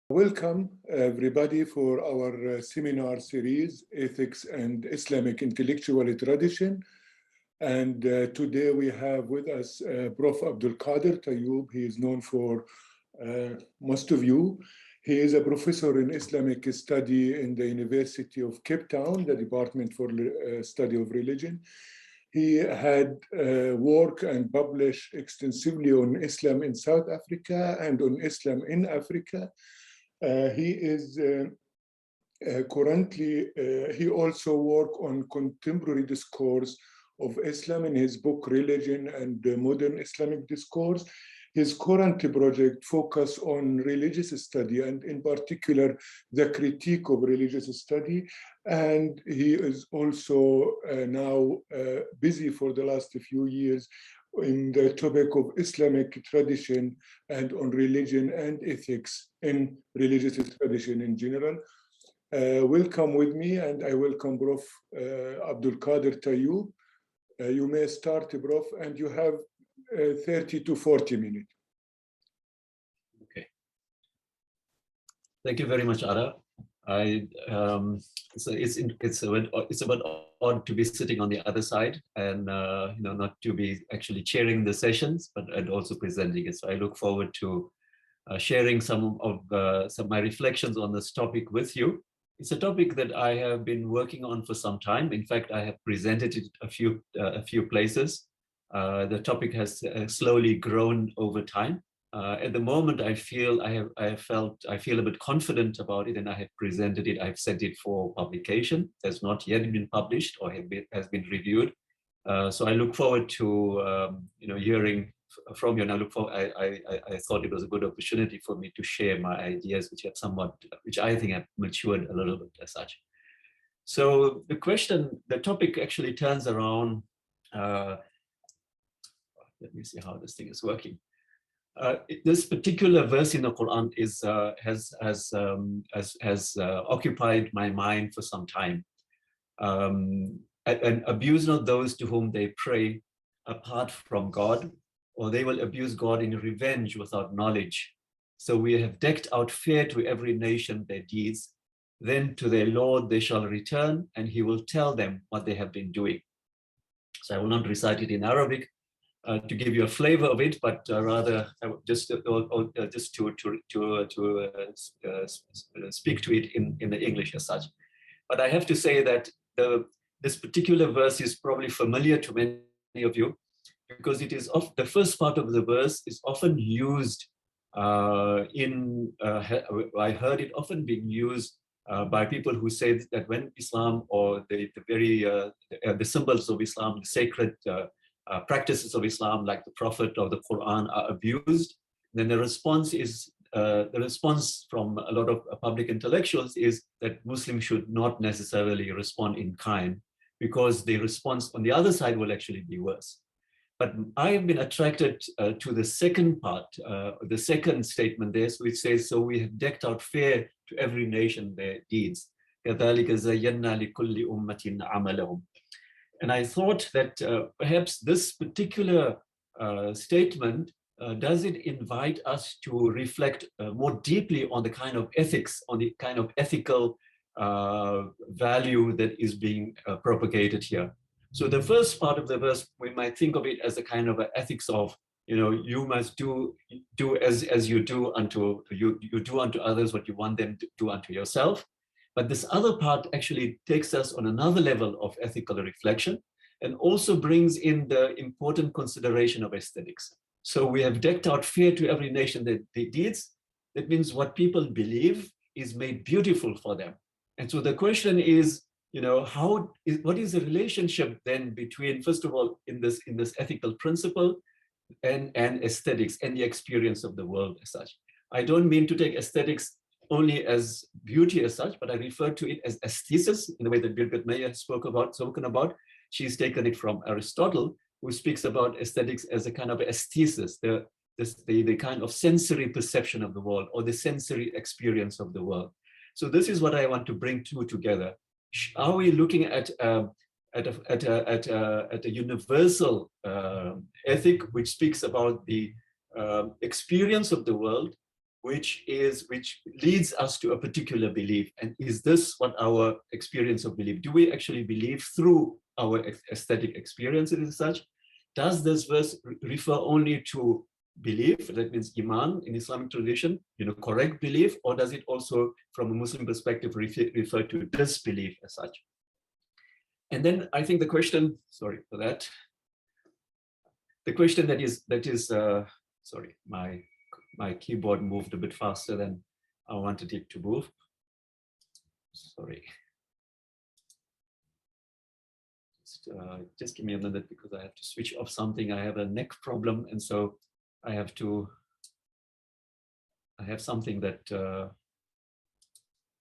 Welcome everybody for our seminar series, Ethics and Islamic Intellectual Tradition. And today we have with us Prof. Abdulkader Tayob. He is known for most of you. He is a professor in Islamic study in the University of Cape Town, the Department for Study of Religion. He had worked and published extensively on Islam in South Africa and on Islam in Africa. He is currently, he also works on contemporary discourse of Islam in his book, Religion and Modern Islamic Discourse. His current project focuses on religious study and in particular, the critique of religious study. And he is also now busy for the last few years in the topic of Islamic tradition and on religion and ethics in religious tradition in general. Welcome with me, and I welcome Prof. Abdulkader Tayob. You may start, Prof, and you have 30 to 40 minutes. Okay. Thank you very much, Ara. It's a bit odd to be sitting on the other side and not to be actually chairing the sessions, but and also presenting it. So I look forward to sharing some of my reflections on this topic with you. It's a topic that I have been working on for some time. In fact, I have presented it a few places. The topic has slowly grown over time. At the moment, I feel a bit confident about it, and I have presented it. I've sent it for publication. It has not yet been published or has been reviewed. So I look forward to hearing from you. And I thought it was a good opportunity for me to share my ideas, which I think have matured a little bit as such. So the topic actually turns around. Let me see how this thing is working. This particular verse in the Qur'an has occupied my mind for some time. And abuse not those to whom they pray apart from God, or they will abuse God in revenge without knowledge. So we have decked out fear to every nation their deeds. Then to their Lord they shall return, and he will tell them what they have been doing. So I will not recite it in Arabic to give you a flavor of it, but rather just to speak to it in the English as such. But I have to say that this particular verse is probably familiar to many of you, because it is the first part of the verse is often used I heard it often being used by people who say that when Islam or the symbols of Islam, the sacred practices of Islam, like the Prophet or the Qur'an, are abused, then the response from a lot of public intellectuals is that Muslims should not necessarily respond in kind, because the response on the other side will actually be worse. But I have been attracted to the second part, the second statement there, which says, so we have decked out fear to every nation their deeds. And I thought that perhaps this particular statement, does it invite us to reflect more deeply on the kind of ethics, on the kind of ethical value that is being propagated here. So the first part of the verse, we might think of it as a kind of an ethics of, you must do as you do unto you do unto others what you want them to do unto yourself. But this other part actually takes us on another level of ethical reflection and also brings in the important consideration of aesthetics. So we have decked out fear to every nation their deeds. That means what people believe is made beautiful for them. And so the question is, what is the relationship then between, first of all, in this ethical principle and aesthetics and the experience of the world as such? I don't mean to take aesthetics only as beauty as such, but I refer to it as aesthesis in the way that Birgit Meyer has spoken about. She's taken it from Aristotle, who speaks about aesthetics as a kind of aesthesis, the kind of sensory perception of the world or the sensory experience of the world. So this is what I want to bring together. Are we looking at a universal ethic which speaks about the experience of the world, which leads us to a particular belief. And is this what our experience of belief? Do we actually believe through our aesthetic experiences and such? Does this verse refer only to belief, that means iman in Islamic tradition, correct belief, or does it also, from a Muslim perspective, refer to disbelief as such? And then I think the question, sorry for that, the question that is, sorry, my keyboard moved a bit faster than I wanted it to move. Sorry. Just give me a minute because I have to switch off something. I have a neck problem, and so I have something that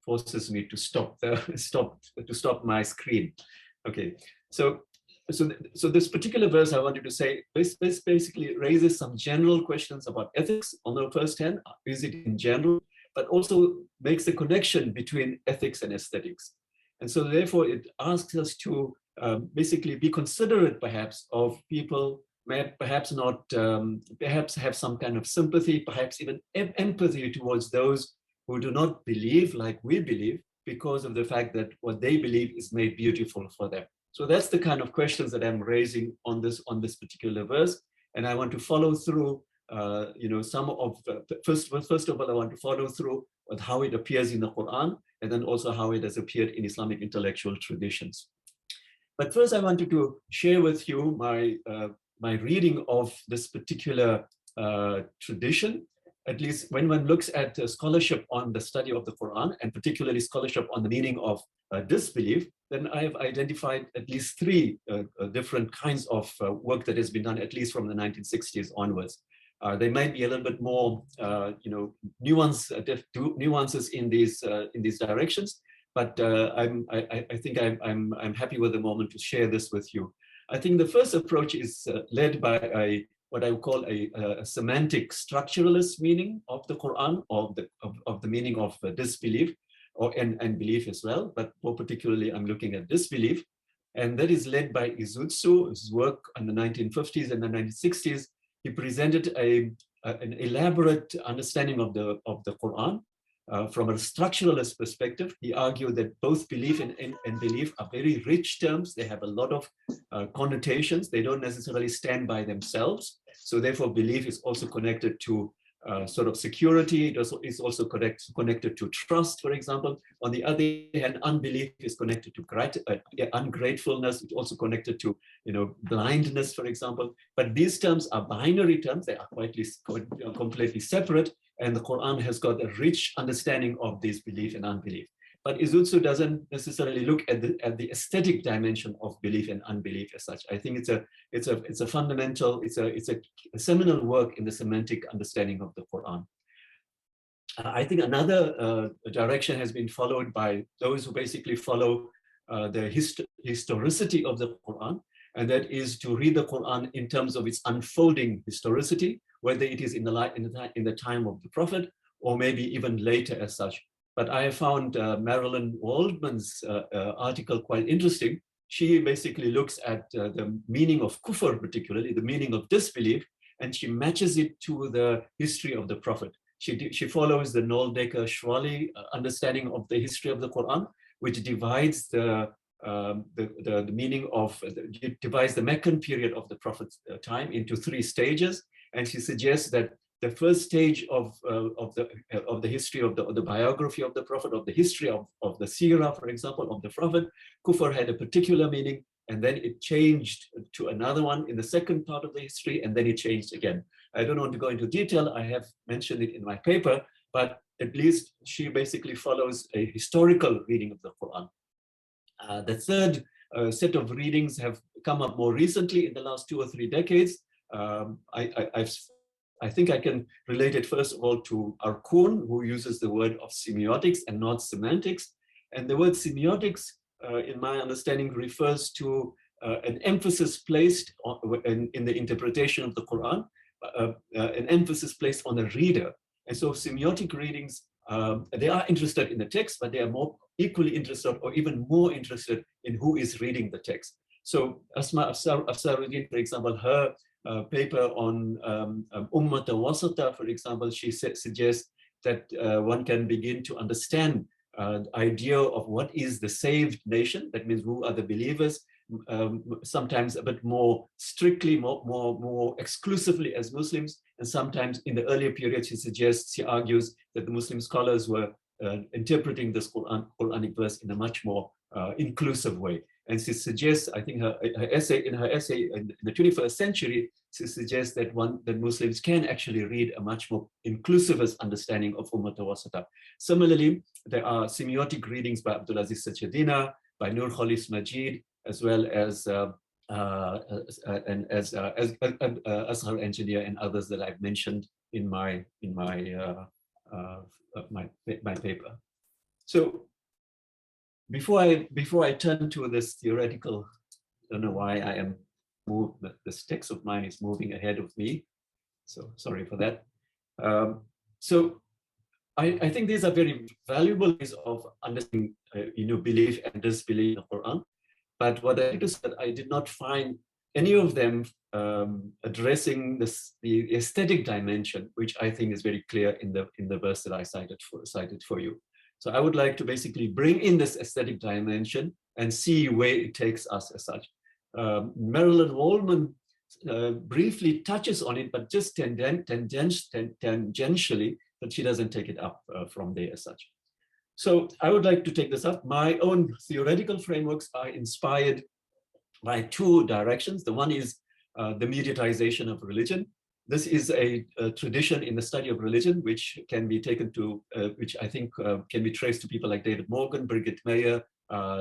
forces me to stop my screen. Okay, so this particular verse I wanted to say, this basically raises some general questions about ethics on the first hand, is it in general, but also makes the connection between ethics and aesthetics. And so therefore it asks us to basically be considerate perhaps of people, perhaps not, perhaps have some kind of sympathy, perhaps even empathy towards those who do not believe like we believe, because of the fact that what they believe is made beautiful for them. So that's the kind of questions that I'm raising on this particular verse, and I want to follow through. Some of first of all, I want to follow through with how it appears in the Quran, and then also how it has appeared in Islamic intellectual traditions. But first, I wanted to share with you my reading of this particular tradition. At least when one looks at scholarship on the study of the Quran, and particularly scholarship on the meaning of disbelief, then I have identified at least three different kinds of work that has been done, at least from the 1960s onwards. There might be a little bit more, nuances in these directions, but I think I'm happy with the moment to share this with you. I think the first approach is led by what I would call a semantic structuralist meaning of the Quran, of the meaning of disbelief, and belief as well, but more particularly I'm looking at disbelief, and that is led by Izutsu. His work in the 1950s and the 1960s. He presented an elaborate understanding of the Quran from a structuralist perspective. He argued that both belief and belief are very rich terms. They have a lot of connotations. They don't necessarily stand by themselves. So therefore, belief is also connected to sort of security. It also is also connected to trust, for example. On the other hand, unbelief is connected to ungratefulness. It's also connected to blindness, for example. But these terms are binary terms. They are completely separate. And the Quran has got a rich understanding of this belief and unbelief. But Izutsu doesn't necessarily look at the aesthetic dimension of belief and unbelief as such. I think it's a fundamental, it's a seminal work in the semantic understanding of the Quran. I think another direction has been followed by those who basically follow the historicity of the Quran, and that is to read the Quran in terms of its unfolding historicity, whether it is in the time of the Prophet or maybe even later as such. But I have found Marilyn Waldman's article quite interesting. She basically looks at the meaning of kufr, particularly the meaning of disbelief, and she matches it to the history of the Prophet. She follows the Noldecker-Schwally understanding of the history of the Quran, which divides the meaning of, divides the Meccan period of the Prophet's time into three stages. And she suggests that the first stage of the history of the biography of the Prophet, of the history of the seerah, for example, of the Prophet, kufr had a particular meaning, and then it changed to another one in the second part of the history, and then it changed again. I don't want to go into detail. I have mentioned it in my paper, but at least she basically follows a historical reading of the Quran. The third set of readings have come up more recently in the last 2 or 3 decades. I think I can relate it first of all to Arkoon, who uses the word of semiotics and not semantics. And the word semiotics, in my understanding, refers to an emphasis placed in the interpretation of the Quran, an emphasis placed on the reader. And so semiotic readings, they are interested in the text, but they are more equally interested or even more interested in who is reading the text. So Asma Afsaruddin, for example, her paper on Ummata Wasata, for example, she suggests that one can begin to understand the idea of what is the saved nation. That means who are the believers, sometimes a bit more strictly, more exclusively as Muslims, and sometimes in the earlier period she argues that the Muslim scholars were interpreting this Quranic verse in a much more inclusive way. And she suggests, I think her essay in the 21st century, she suggests that Muslims can actually read a much more inclusivist understanding of Ummah Wasata. Similarly, there are semiotic readings by Abdulaziz Sachedina, by Nur Khalis Majid, as well as Azhar Engineer and others that I've mentioned in my paper. So before I turn to this theoretical, I don't know why I am moved, but this text of mine is moving ahead of me. So sorry for that. So I think these are very valuable ways of understanding, belief and disbelief in the Quran. But what I noticed that I did not find any of them addressing the aesthetic dimension, which I think is very clear in the verse that I cited for you. So I would like to basically bring in this aesthetic dimension and see where it takes us as such. Marilyn Wallman briefly touches on it, but just tangentially, but she doesn't take it up from there as such. So I would like to take this up. My own theoretical frameworks are inspired by two directions. The one is the mediatization of religion. This is a tradition in the study of religion, which can be taken to, which I think can be traced to people like David Morgan, Brigitte Meyer,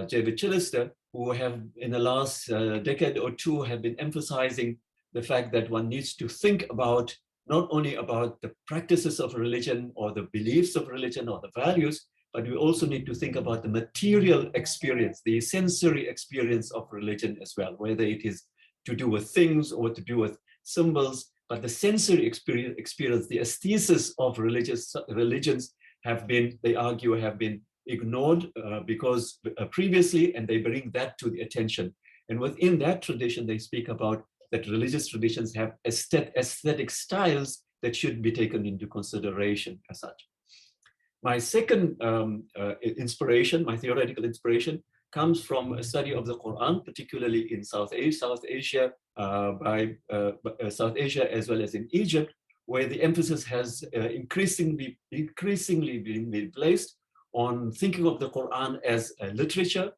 David Chillister, who have in the last decade or two have been emphasizing the fact that one needs to think about not only about the practices of religion or the beliefs of religion or the values, but we also need to think about the material experience, the sensory experience of religion as well, whether it is to do with things or to do with symbols, but the sensory experience, the aesthesis of religions have been, they argue, have been ignored because previously, and they bring that to the attention. And within that tradition, they speak about that religious traditions have aesthetic styles that should be taken into consideration as such. My second inspiration, my theoretical inspiration, comes from a study of the Quran, particularly in South Asia, South Asia as well as in Egypt, where the emphasis has increasingly been placed on thinking of the Quran as a literature,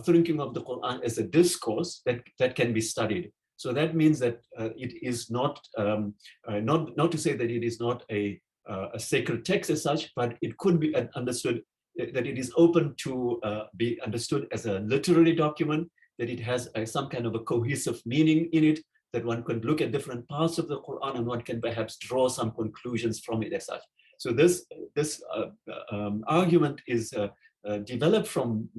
thinking of the Quran as a discourse that can be studied. So that means that it is not to say that it is not a sacred text as such, but it could be understood that it is open to be understood as a literary document, that it has some kind of a cohesive meaning in it, that one could look at different parts of the Quran and one can perhaps draw some conclusions from it as such. So this argument is developed from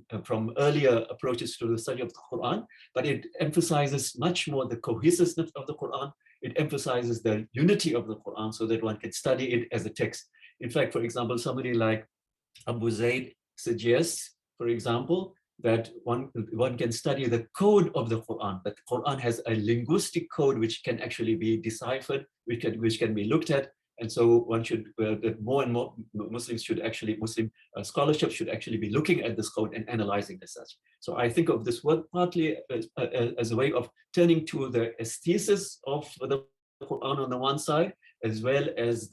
earlier approaches to the study of the Quran, but it emphasizes much more the cohesiveness of the Quran. It emphasizes the unity of the Quran so that one can study it as a text. In fact, for example, somebody like Abu Zaid suggests, for example, that one can study the code of the Quran, that the Quran has a linguistic code which can actually be deciphered, which can be looked at. And so one should, more and more Muslims should actually, Muslim scholarship should actually be looking at this code and analyzing as such. So I think of this work partly as a way of turning to the aesthesis of the Quran on the one side, as well as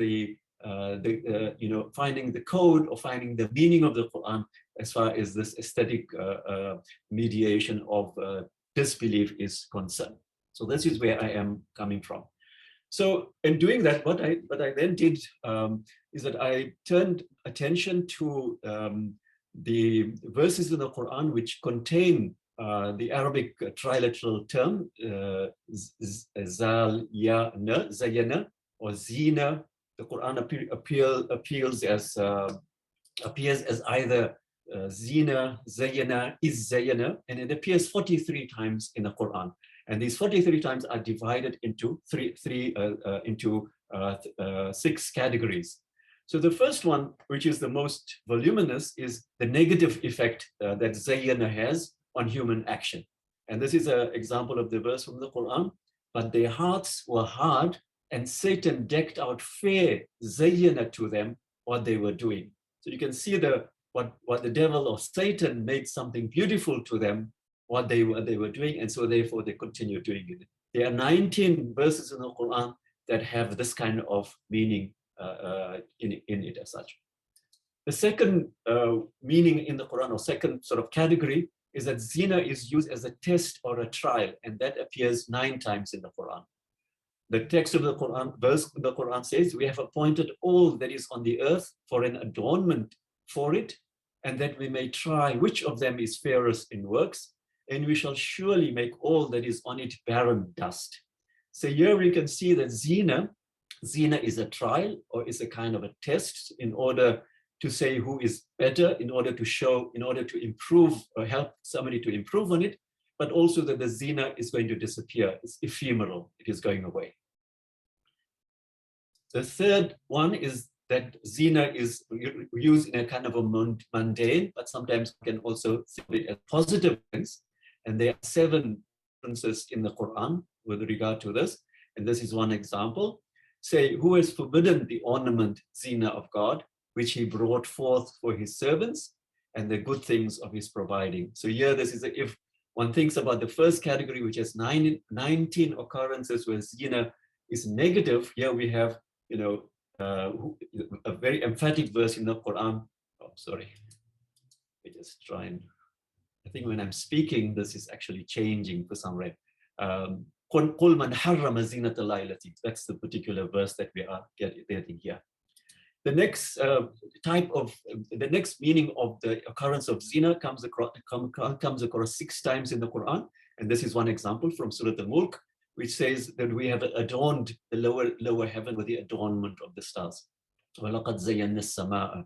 finding the code or finding the meaning of the Quran as far as this aesthetic mediation of disbelief is concerned. So this is where I am coming from. So in doing that, what I then did is that I turned attention to the verses in the Quran which contain the Arabic trilateral term zayyana or zīnah. The Quran appears as either zīnah, zayyana, zayyana, and it appears 43 times in the Quran. And these 43 times are divided into six categories. So the first one, which is the most voluminous, is the negative effect that zayyana has on human action. And this is an example of the verse from the Quran. But their hearts were hard, and Satan decked out fair zayyana to them what they were doing. So you can see what the devil or Satan made something beautiful to them, what they were doing, and so therefore they continue doing it. There are 19 verses in the Quran that have this kind of meaning in it as such. The second meaning in the Quran, or second sort of category, is that zīnah is used as a test or a trial, and that appears 9 times in the Quran. The text of the Quran, verse in the Quran says, "We have appointed all that is on the earth for an adornment for it, and that we may try which of them is fairest in works, and we shall surely make all that is on it barren dust." So here we can see that zīnah is a trial, or is a kind of a test in order to say who is better, in order to show, in order to improve or help somebody to improve on it, but also that the zīnah is going to disappear. It's ephemeral, it is going away. The third one is that zīnah is used in a kind of a mundane, but sometimes can also see as positive things. And there are 7 references in the Quran with regard to this. And this is one example. Say, who has forbidden the ornament zīnah of God, which he brought forth for his servants, and the good things of his providing. So here, this is if one thinks about the first category, which has 19 occurrences where zīnah is negative. Here we have, a very emphatic verse in the Quran. Oh, sorry. Let me just try and, I think when I'm speaking, this is actually changing for some reason. قُلْ مَنْ حَرَّمَ زِينَةَ اللَّهِ الَّتِي. That's the particular verse that we are getting here. The next the next meaning of the occurrence of zīnah comes across 6 times in the Quran, and this is one example from Surah Al-Mulk, which says that we have adorned the lower heaven with the adornment of the stars. وَلَقَدْ زَيَّنَّا السَّمَاءَ.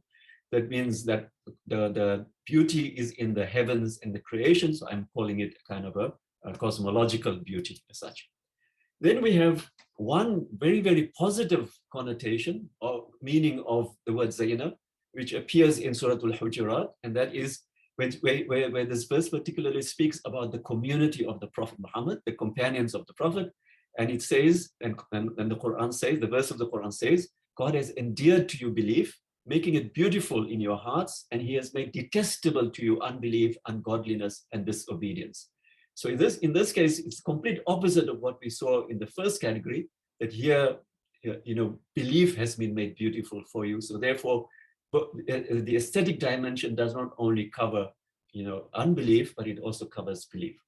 That means that the beauty is in the heavens and the creation, so I'm calling it kind of a cosmological beauty as such. Then we have one very, very positive connotation or meaning of the word zīnah, which appears in Surah Al-Hujurat, and that is where this verse particularly speaks about the community of the Prophet Muhammad, the companions of the Prophet, and it says, and the Quran says, the verse of the Quran says, God has endeared to you belief, making it beautiful in your hearts, and he has made detestable to you unbelief, ungodliness, and disobedience. So in this case, it's complete opposite of what we saw in the first category, that here, belief has been made beautiful for you. So therefore, the aesthetic dimension does not only cover, unbelief, but it also covers belief.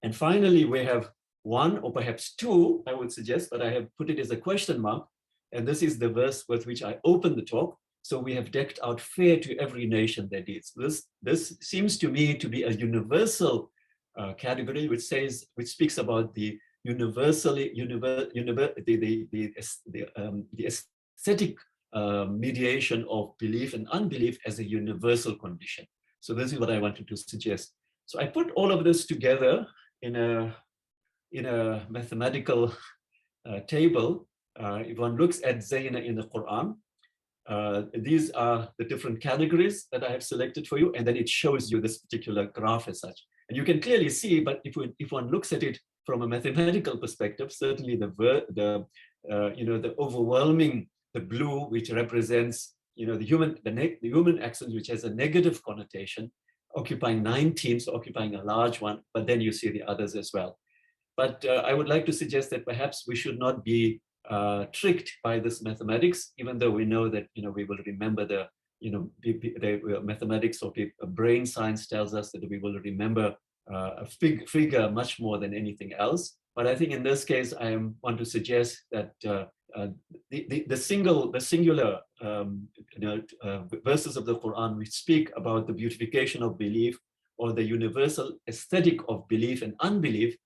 And finally, we have 1 or perhaps 2, I would suggest, but I have put it as a question mark. And this is the verse with which I opened the talk. So we have decked out fair to every nation their deeds. This seems to me to be a universal category, which speaks about the aesthetic mediation of belief and unbelief as a universal condition. So this is what I wanted to suggest. So I put all of this together in a mathematical table. If one looks at zīnah in the Quran, these are the different categories that I have selected for you, and then it shows you this particular graph as such. And you can clearly see, but if one looks at it from a mathematical perspective, certainly the overwhelming, the blue, which represents the human accent, which has a negative connotation, occupying 19, so occupying a large one, but then you see the others as well. But I would like to suggest that perhaps we should not be tricked by this mathematics, even though we know that we will remember the mathematics or brain science tells us that we will remember a figure much more than anything else. But I think in this case, I want to suggest that the singular verses of the Quran which speak about the beautification of belief or the universal aesthetic of belief and unbelief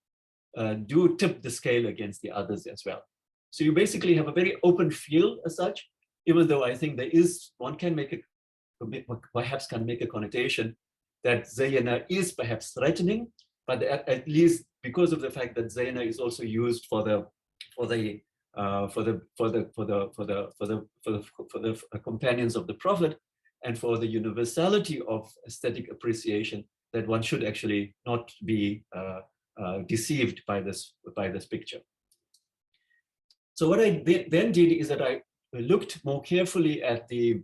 do tip the scale against the others as well. So you basically have a very open field as such, even though I think one can perhaps make a connotation that zīnah is perhaps threatening, but at least because of the fact that zīnah is also used for the companions of the Prophet and for the universality of aesthetic appreciation, that one should actually not be deceived by this picture. So what I then did is that I looked more carefully at the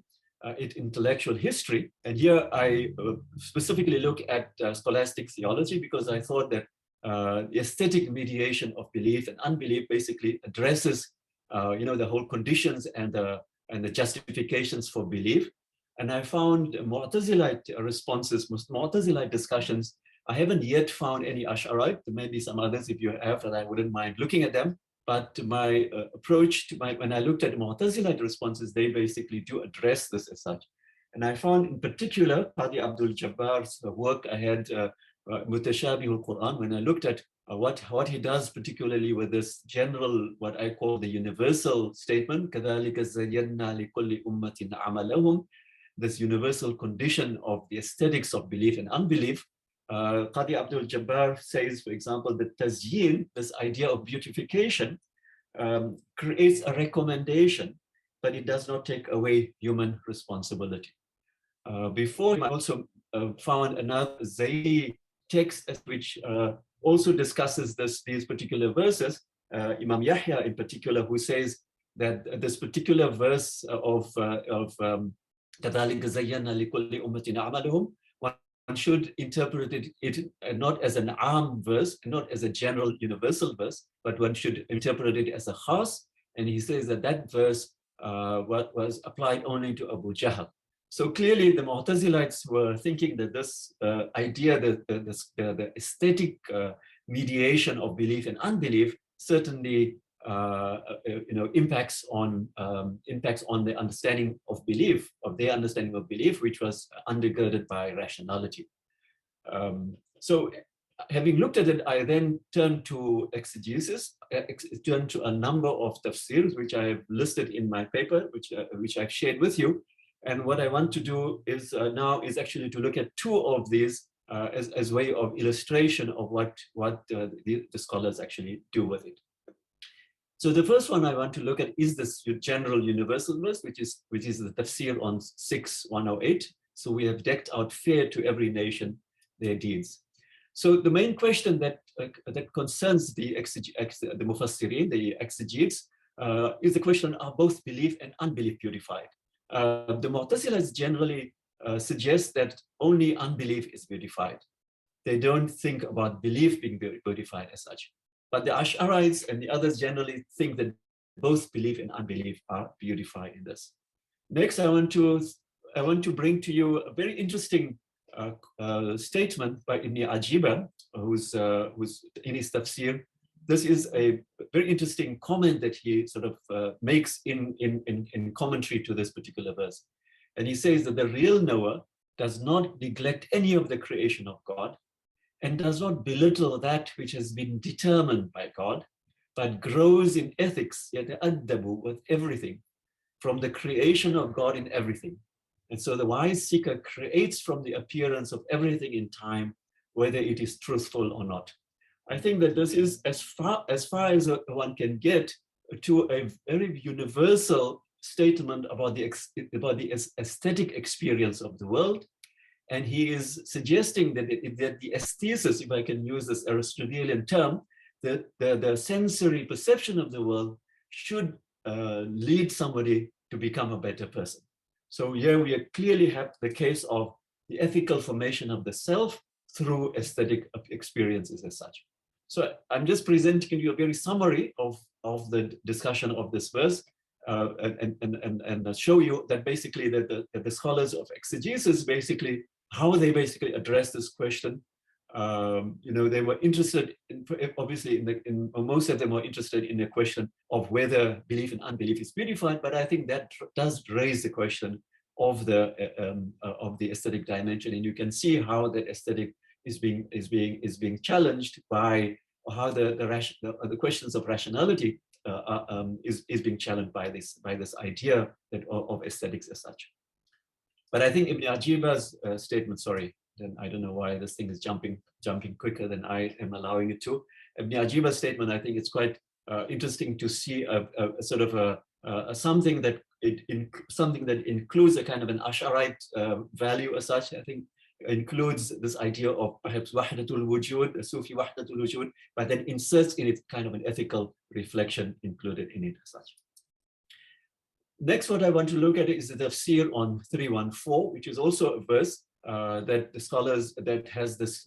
intellectual history, and here I specifically look at scholastic theology, because I thought that the aesthetic mediation of belief and unbelief basically addresses, the whole conditions and the justifications for belief. And I found Mu'tazilite responses, Mu'tazilite discussions. I haven't yet found any Ash'arite. There may be some others if you have, and I wouldn't mind looking at them. But my approach to when I looked at Mu'tazilite responses, they basically do address this as such. And I found in particular, Qadi Abdul-Jabbar's work, I had Mutashabih al-Qur'an, when I looked at what he does particularly with this general, what I call the universal statement, كَذَلِكَ زَيَّنَّا لِكُلِّ أُمَّةٍ عَمَلَهُمْ, this universal condition of the aesthetics of belief and unbelief. Qadi Abdul-Jabbar says, for example, that tazyīn, this idea of beautification, creates a recommendation, but it does not take away human responsibility. Before, I also found another Zaidi text which also discusses these particular verses, Imam Yahya in particular, who says that this particular verse of كَذَلِكَ زَيَّنَّا لِكُلِّ أُمَّةٍ عَمَلُهُمْ, one should interpret it not as an arm verse, not as a general universal verse, but one should interpret it as a khas. And he says that that verse was applied only to Abu Jahl. So clearly the Mu'tazilites were thinking that this idea, the aesthetic mediation of belief and unbelief certainly impacts on the understanding of belief, of their understanding of belief, which was undergirded by rationality. So having looked at it, I then turned to exegesis, turned to a number of tafsirs, which I have listed in my paper, which I've shared with you. And what I want to do is now is actually to look at two of these as way of illustration of what the scholars actually do with it. So the first one I want to look at is this general universal verse, which is the tafsir on 6:108. So we have decked out fair to every nation their deeds. So the main question that concerns the mufassirin, the exegetes, is the question: are both belief and unbelief beautified? The Mu'tazilas generally suggest that only unbelief is beautified. They don't think about belief being beautified as such. But the Ash'arites and the others generally think that both belief and unbelief are beautified in this. Next, I want to bring to you a very interesting statement by Ibn Ajiba, who's in his tafsir. This is a very interesting comment that he sort of makes in commentary to this particular verse. And he says that the real knower does not neglect any of the creation of God, and does not belittle that which has been determined by God, but grows in ethics, yata'addabu, with everything, from the creation of God in everything. And so the wise seeker creates from the appearance of everything in time, whether it is truthful or not. I think that this is as far as one can get to a very universal statement about the aesthetic experience of the world. And he is suggesting that the aesthesis, if I can use this Aristotelian term, that the sensory perception of the world should lead somebody to become a better person. So here we clearly have the case of the ethical formation of the self through aesthetic experiences as such. So I'm just presenting you a very summary of the discussion of this verse and show you that basically that the scholars of exegesis basically how they basically address this question. They were interested in, obviously, most of them were interested in the question of whether belief and unbelief is beautified. But I think that does raise the question of the aesthetic dimension, and you can see how that aesthetic is being challenged by how the questions of rationality is being challenged by this idea of aesthetics as such. But I think Ibn Ajiba's statement, sorry, then I don't know why this thing is jumping quicker than I am allowing it to. Ibn Ajiba's statement, I think it's quite interesting to see a sort of something that includes a kind of an Ash'arite value as such. I think includes this idea of perhaps wahdatul wujud, Sufi wahdatul wujud, but then inserts in it kind of an ethical reflection included in it as such. Next, what I want to look at is the tafsir on 314, which is also a verse that the scholars that has this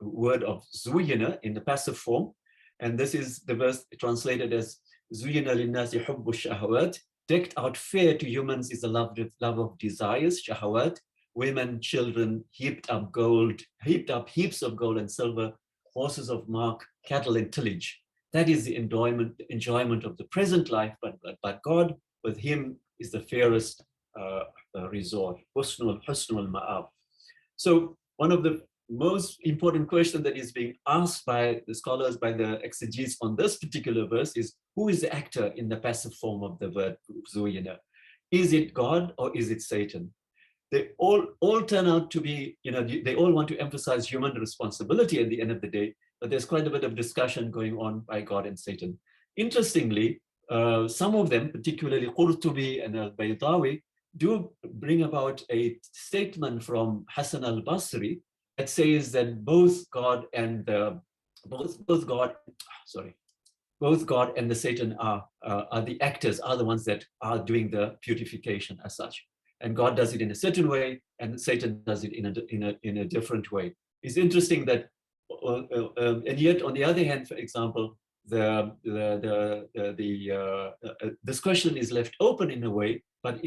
word of zīnah in the passive form. And this is the verse translated as زُيِّنَ لِلنَّاسِ حُبُّ الشَّهَوَاتِ. Decked out fair to humans is the love of desires, shahawat, women, children, heaped up heaps of gold and silver, horses of mark, cattle and tillage. That is the enjoyment of the present life, but God with him is the fairest resort. Husnul ma'ab. So one of the most important question that is being asked by the scholars, by the exegetes on this particular verse is, who is the actor in the passive form of the verb zīnah? Is it God or is it Satan? They all turn out to be, they all want to emphasize human responsibility at the end of the day, but there's quite a bit of discussion going on by God and Satan. Interestingly, some of them, particularly Qurtubi and al-Baydawi, do bring about a statement from Hassan al-Basri that says that both God and the Satan are the actors, are the ones that are doing the beautification as such. And God does it in a certain way, and Satan does it in a different way. It's interesting that, and yet on the other hand, for example, this question is left open in a way, but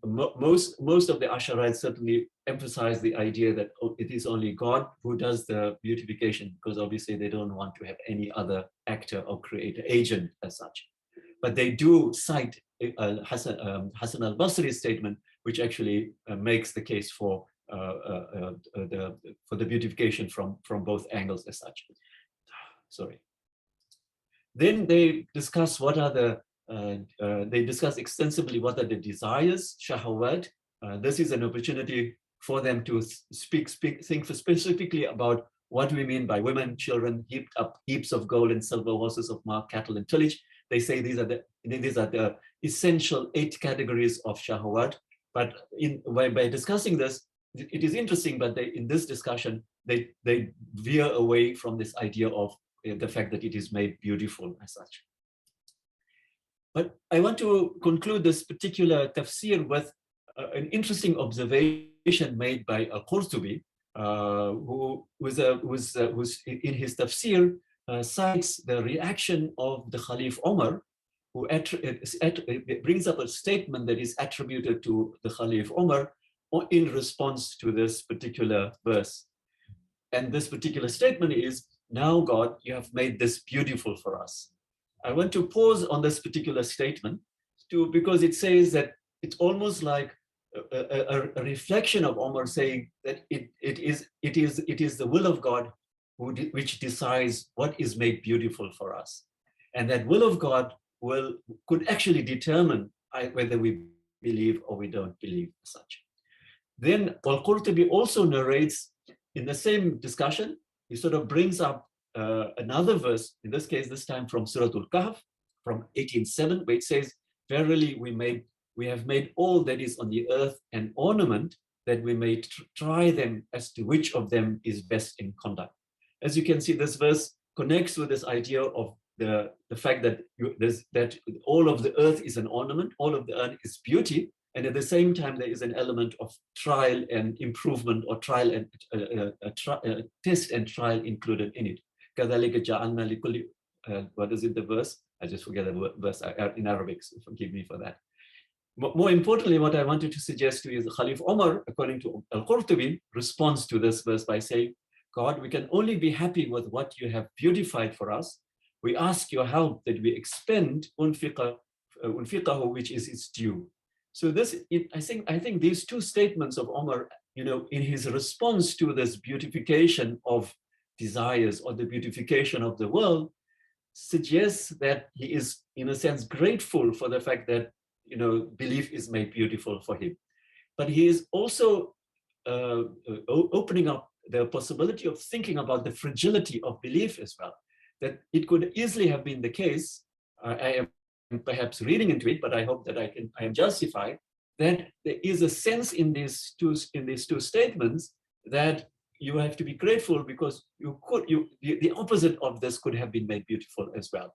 most of the Asharites certainly emphasize the idea that it is only God who does the beautification, because obviously they don't want to have any other actor or creator agent as such. But they do cite Hassan al-Basri's statement, which actually makes the case for the beautification from both angles as such. Sorry. Then they discuss what are they discuss extensively what are the desires, shahawat. This is an opportunity for them to think specifically about what we mean by women, children, heaped up heaps of gold and silver, horses of mark, cattle and tillage. They say these are the essential 8 categories of shahawat. But by discussing this, it is interesting, but in this discussion, they veer away from this idea of the fact that it is made beautiful as such. But I want to conclude this particular tafsir with an interesting observation made by Qurtubi, who was in his tafsir cites the reaction of the Khalif Umar, who brings up a statement that is attributed to the Khalif Umar in response to this particular verse. And this particular statement is, now God, you have made this beautiful for us. I want to pause on this particular statement because it says that it's almost like a reflection of Umar saying that it is the will of God which decides what is made beautiful for us. And that will of God could actually determine whether we believe or we don't believe as such. Then Al-Qurtubi also narrates in the same discussion, he sort of brings up another verse, in this case, this time from Surah Al-Kahf, from 18:7, where it says, verily we have made all that is on the earth an ornament, that we may try them as to which of them is best in conduct. As you can see, this verse connects with this idea of the fact that that all of the earth is an ornament, all of the earth is beauty, and at the same time there is an element of trial and improvement, or trial and test and trial included in it. What is it, the verse? I just forget the verse in Arabic, so forgive me for that. More importantly, what I wanted to suggest to you is Khalif Umar, according to Al-Qurtubi, responds to this verse by saying, God, we can only be happy with what you have beautified for us. We ask your help that we expend unfiqahu, which is its due. So this, I think these two statements of Umar, in his response to this beautification of desires or the beautification of the world, suggests that he is, in a sense, grateful for the fact that belief is made beautiful for him. But he is also opening up the possibility of thinking about the fragility of belief as well. That it could easily have been the case, I am perhaps reading into it, but I hope that I am justified, that there is a sense in these two statements that you have to be grateful because the opposite of this could have been made beautiful as well.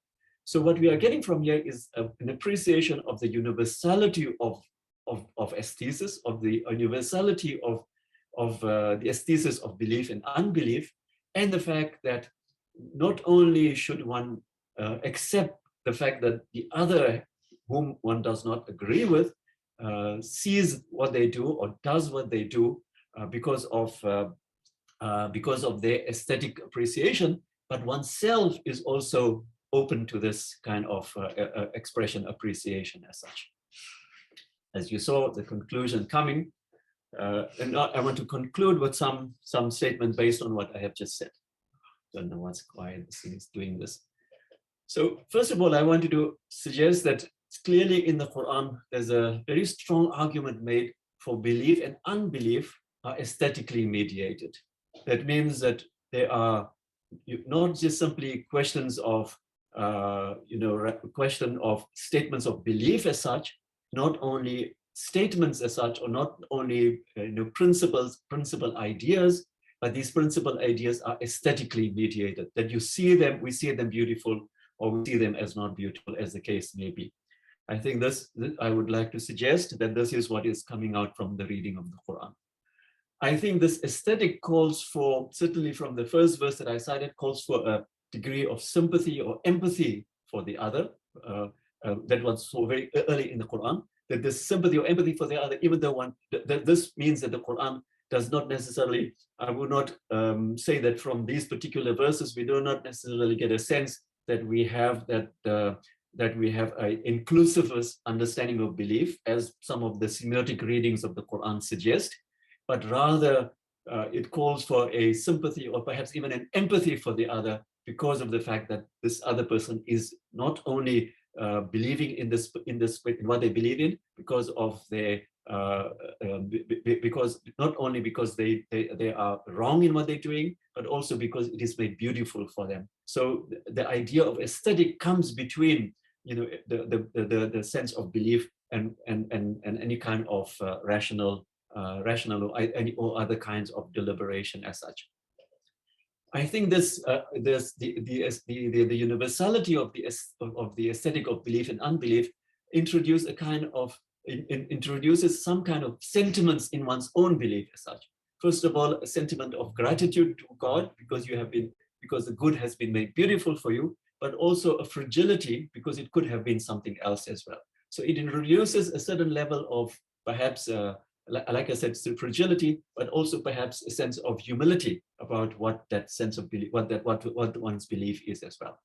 So what we are getting from here is an appreciation of the universality of aesthesis, of the universality of the aesthesis of belief and unbelief, and the fact that not only should one accept the fact that the other whom one does not agree with sees what they do or does what they do because of their aesthetic appreciation, but oneself is also open to this kind of expression, appreciation as such. As you saw, the conclusion coming, and I want to conclude with some statement based on what I have just said. Don't know what's quiet, this thing is doing this. So first of all, I wanted to suggest that clearly in the Quran, there's a very strong argument made for belief and unbelief are aesthetically mediated. That means that there are not just simply questions of, question of statements of belief as such, not only statements as such, or not only principal ideas, but these principal ideas are aesthetically mediated, that you see them, we see them beautiful, or we see them as not beautiful, as the case may be. I think this I would like to suggest that this is what is coming out from the reading of the Quran. I think this aesthetic calls for, certainly from the first verse that I cited, calls for a degree of sympathy or empathy for the other. That was so very early in the Quran, that this sympathy or empathy for the other, even though this means that the Quran does not necessarily, I would not say that from these particular verses, we do not necessarily get a sense that we have that we have an inclusivist understanding of belief, as some of the semiotic readings of the Quran suggest, but rather it calls for a sympathy or perhaps even an empathy for the other, because of the fact that this other person is not only believing in what they believe in, because of their because not only because they are wrong in what they're doing, but also because it is made beautiful for them. So the idea of aesthetic comes between the sense of belief and any kind of rational or other kinds of deliberation as such. I think the universality of the aesthetic of belief and unbelief introduces some kind of sentiments in one's own belief as such. First of all, a sentiment of gratitude to God because the good has been made beautiful for you, but also a fragility because it could have been something else as well. So it introduces a certain level of perhaps like I said, fragility, but also perhaps a sense of humility about what that sense of belief, what one's belief is as well.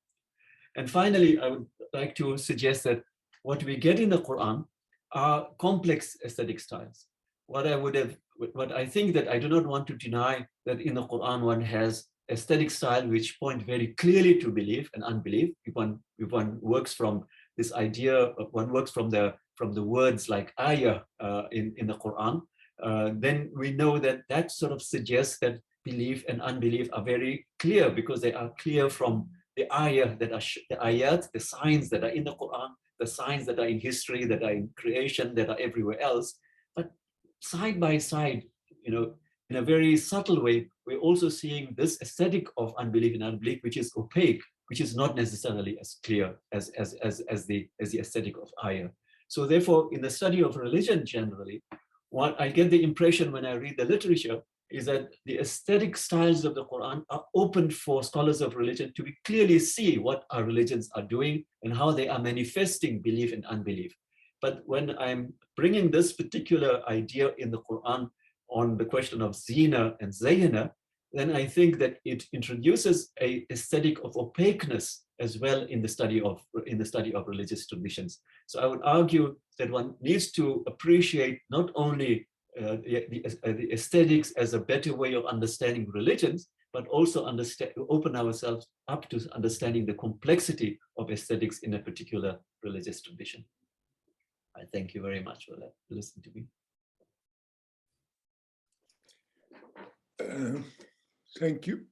And finally, I would like to suggest that what we get in the Quran are complex aesthetic styles. What I think that I do not want to deny that in the Quran one has aesthetic style which point very clearly to belief and unbelief. If one works from this idea, one works from the words like ayah in the Quran, then we know that sort of suggests that belief and unbelief are very clear, because they are clear from the ayah the āyāt, the signs that are in the Quran, the signs that are in history, that are in creation, that are everywhere else. But side by side, in a very subtle way, we're also seeing this aesthetic of unbelief and unbelief, which is opaque, which is not necessarily as clear as the aesthetic of ayah. So therefore, in the study of religion generally, what I get the impression when I read the literature is that the aesthetic styles of the Quran are open for scholars of religion to clearly see what our religions are doing and how they are manifesting belief and unbelief. But when I'm bringing this particular idea in the Quran on the question of zīnah and tazyīn, then I think that it introduces an aesthetic of opaqueness as well in the study of religious traditions. So I would argue that one needs to appreciate not only the aesthetics as a better way of understanding religions, but also open ourselves up to understanding the complexity of aesthetics in a particular religious tradition. I thank you very much for that. Listen to me. Thank you.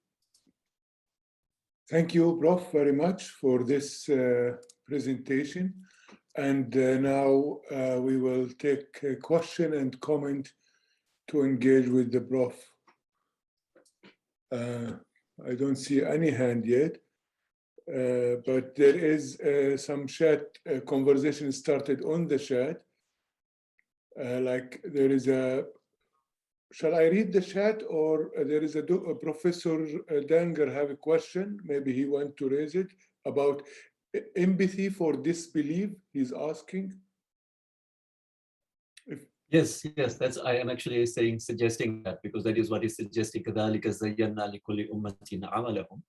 Thank you, Prof, very much for this presentation. And now we will take a question and comment to engage with the Prof. I don't see any hand yet. But there is some chat conversation started on the chat. Like there is a, shall I read the chat, or there is a Professor Danger have a question, maybe he want to raise it, about empathy for disbelief, he's asking. Yes, that's, I am actually suggesting that, because that is what is suggesting. كَذَلِكَ زَيَّنَّا لِكُلِّ أُمَّةٍ عَمَلَهُم.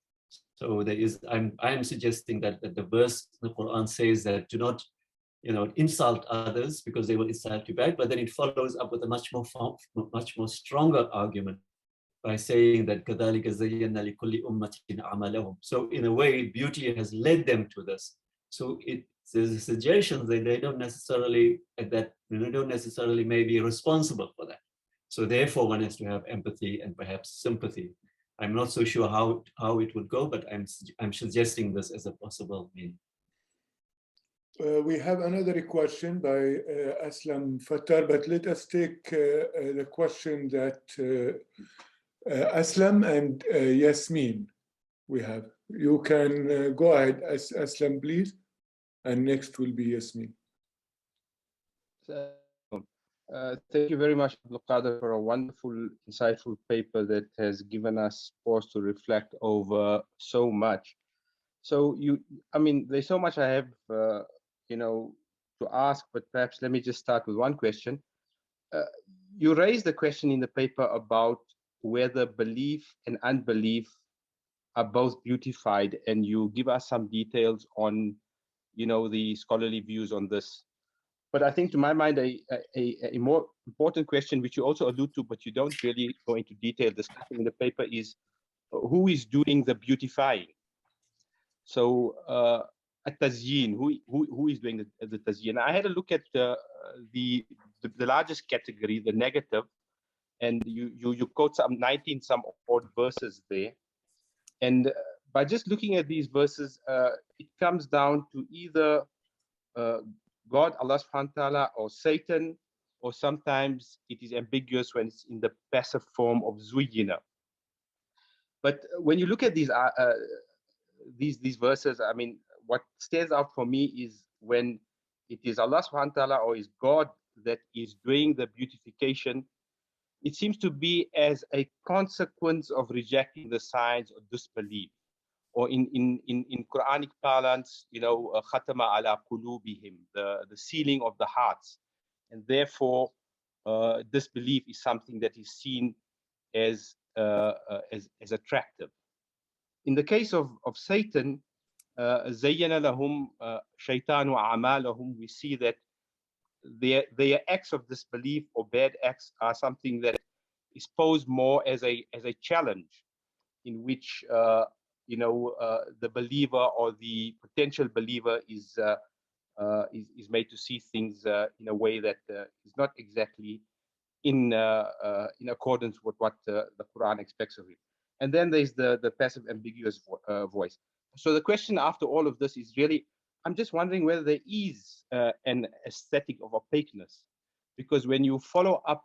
So there is, I'm suggesting that the verse in the Quran says that do not, insult others because they will insult you back. But then it follows up with a much more stronger argument by saying that كَذَلِكَ زَيَّنَّا لِكُلِّ أُمَّةٍ عَمَلَهُم. So in a way, beauty has led them to this. So there's a suggestion that they don't necessarily may be responsible for that. So therefore, one has to have empathy and perhaps sympathy. I'm not so sure how it would go, but I'm suggesting this as a possible mean. We have another question by Aslam Fattar, but let us take the question that Aslam and Yasmin we have. You can go ahead, Aslam, please, and next will be Yasmin. Thank you very much, Abdulkader, for a wonderful, insightful paper that has given us pause to reflect over so much. So there's so much I have, to ask, but perhaps let me just start with one question. You raised the question in the paper about whether belief and unbelief are both beautified, and you give us some details on, the scholarly views on this. But I think, to my mind, a more important question, which you also allude to, but you don't really go into detail discussing in the paper, is who is doing the beautifying? So, tazyīn, who is doing the tazyīn? I had a look at the largest category, the negative, and you quote some 19 some odd verses there, and by just looking at these verses, it comes down to either God, Allah subhanahu wa ta'ala, or Satan, or sometimes it is ambiguous when it's in the passive form of zīnah. But when you look at these verses, what stands out for me is when it is Allah subhanahu wa ta'ala or is God that is doing the beautification, it seems to be as a consequence of rejecting the signs of disbelief. Or in Quranic parlance, khatama ala qulubihim, the sealing of the hearts. And therefore, disbelief is something that is seen as attractive. In the case of Satan, zayyana lahum shaytanu a'malahum, we see that their acts of disbelief or bad acts are something that is posed more as a challenge, in which the believer or the potential believer is made to see things in a way that is not exactly in accordance with what the Quran expects of it. And then there's the passive ambiguous voice. So the question after all of this is really, I'm just wondering whether there is an aesthetic of opaqueness, because when you follow up,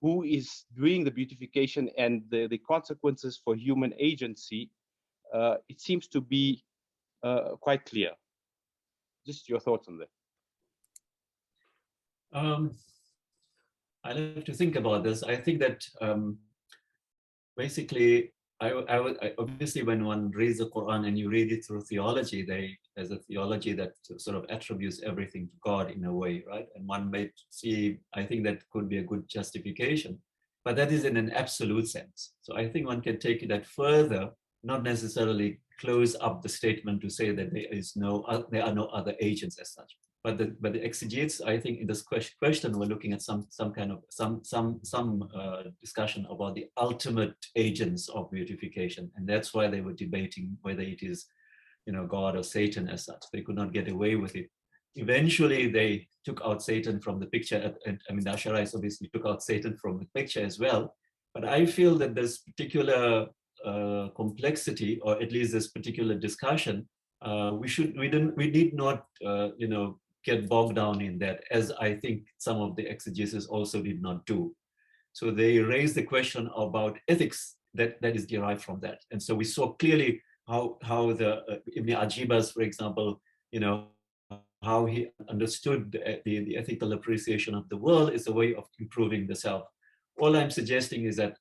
who is doing the beautification and the consequences for human agency, it seems to be quite clear. Just your thoughts on that. I'll have to think about this. I think that basically, I obviously, when one reads the Quran and you read it through theology, there's a theology that sort of attributes everything to God in a way, right? And one may see, I think that could be a good justification, but that is in an absolute sense. So I think one can take it that further, not necessarily close up the statement to say that there are no other agents as such. But the exegetes, I think, in this question, we're looking at some kind of discussion about the ultimate agents of beautification, and that's why they were debating whether it is, God or Satan as such. They could not get away with it. Eventually, they took out Satan from the picture. The Ash'arites obviously took out Satan from the picture as well. But I feel that this particular complexity, or at least this particular discussion, we did not, get bogged down in that, as I think some of the exegesis also did not do. So they raised the question about ethics that is derived from that. And so we saw clearly how the Ibn Ajibas, for example, how he understood the ethical appreciation of the world is a way of improving the self. All I'm suggesting is that,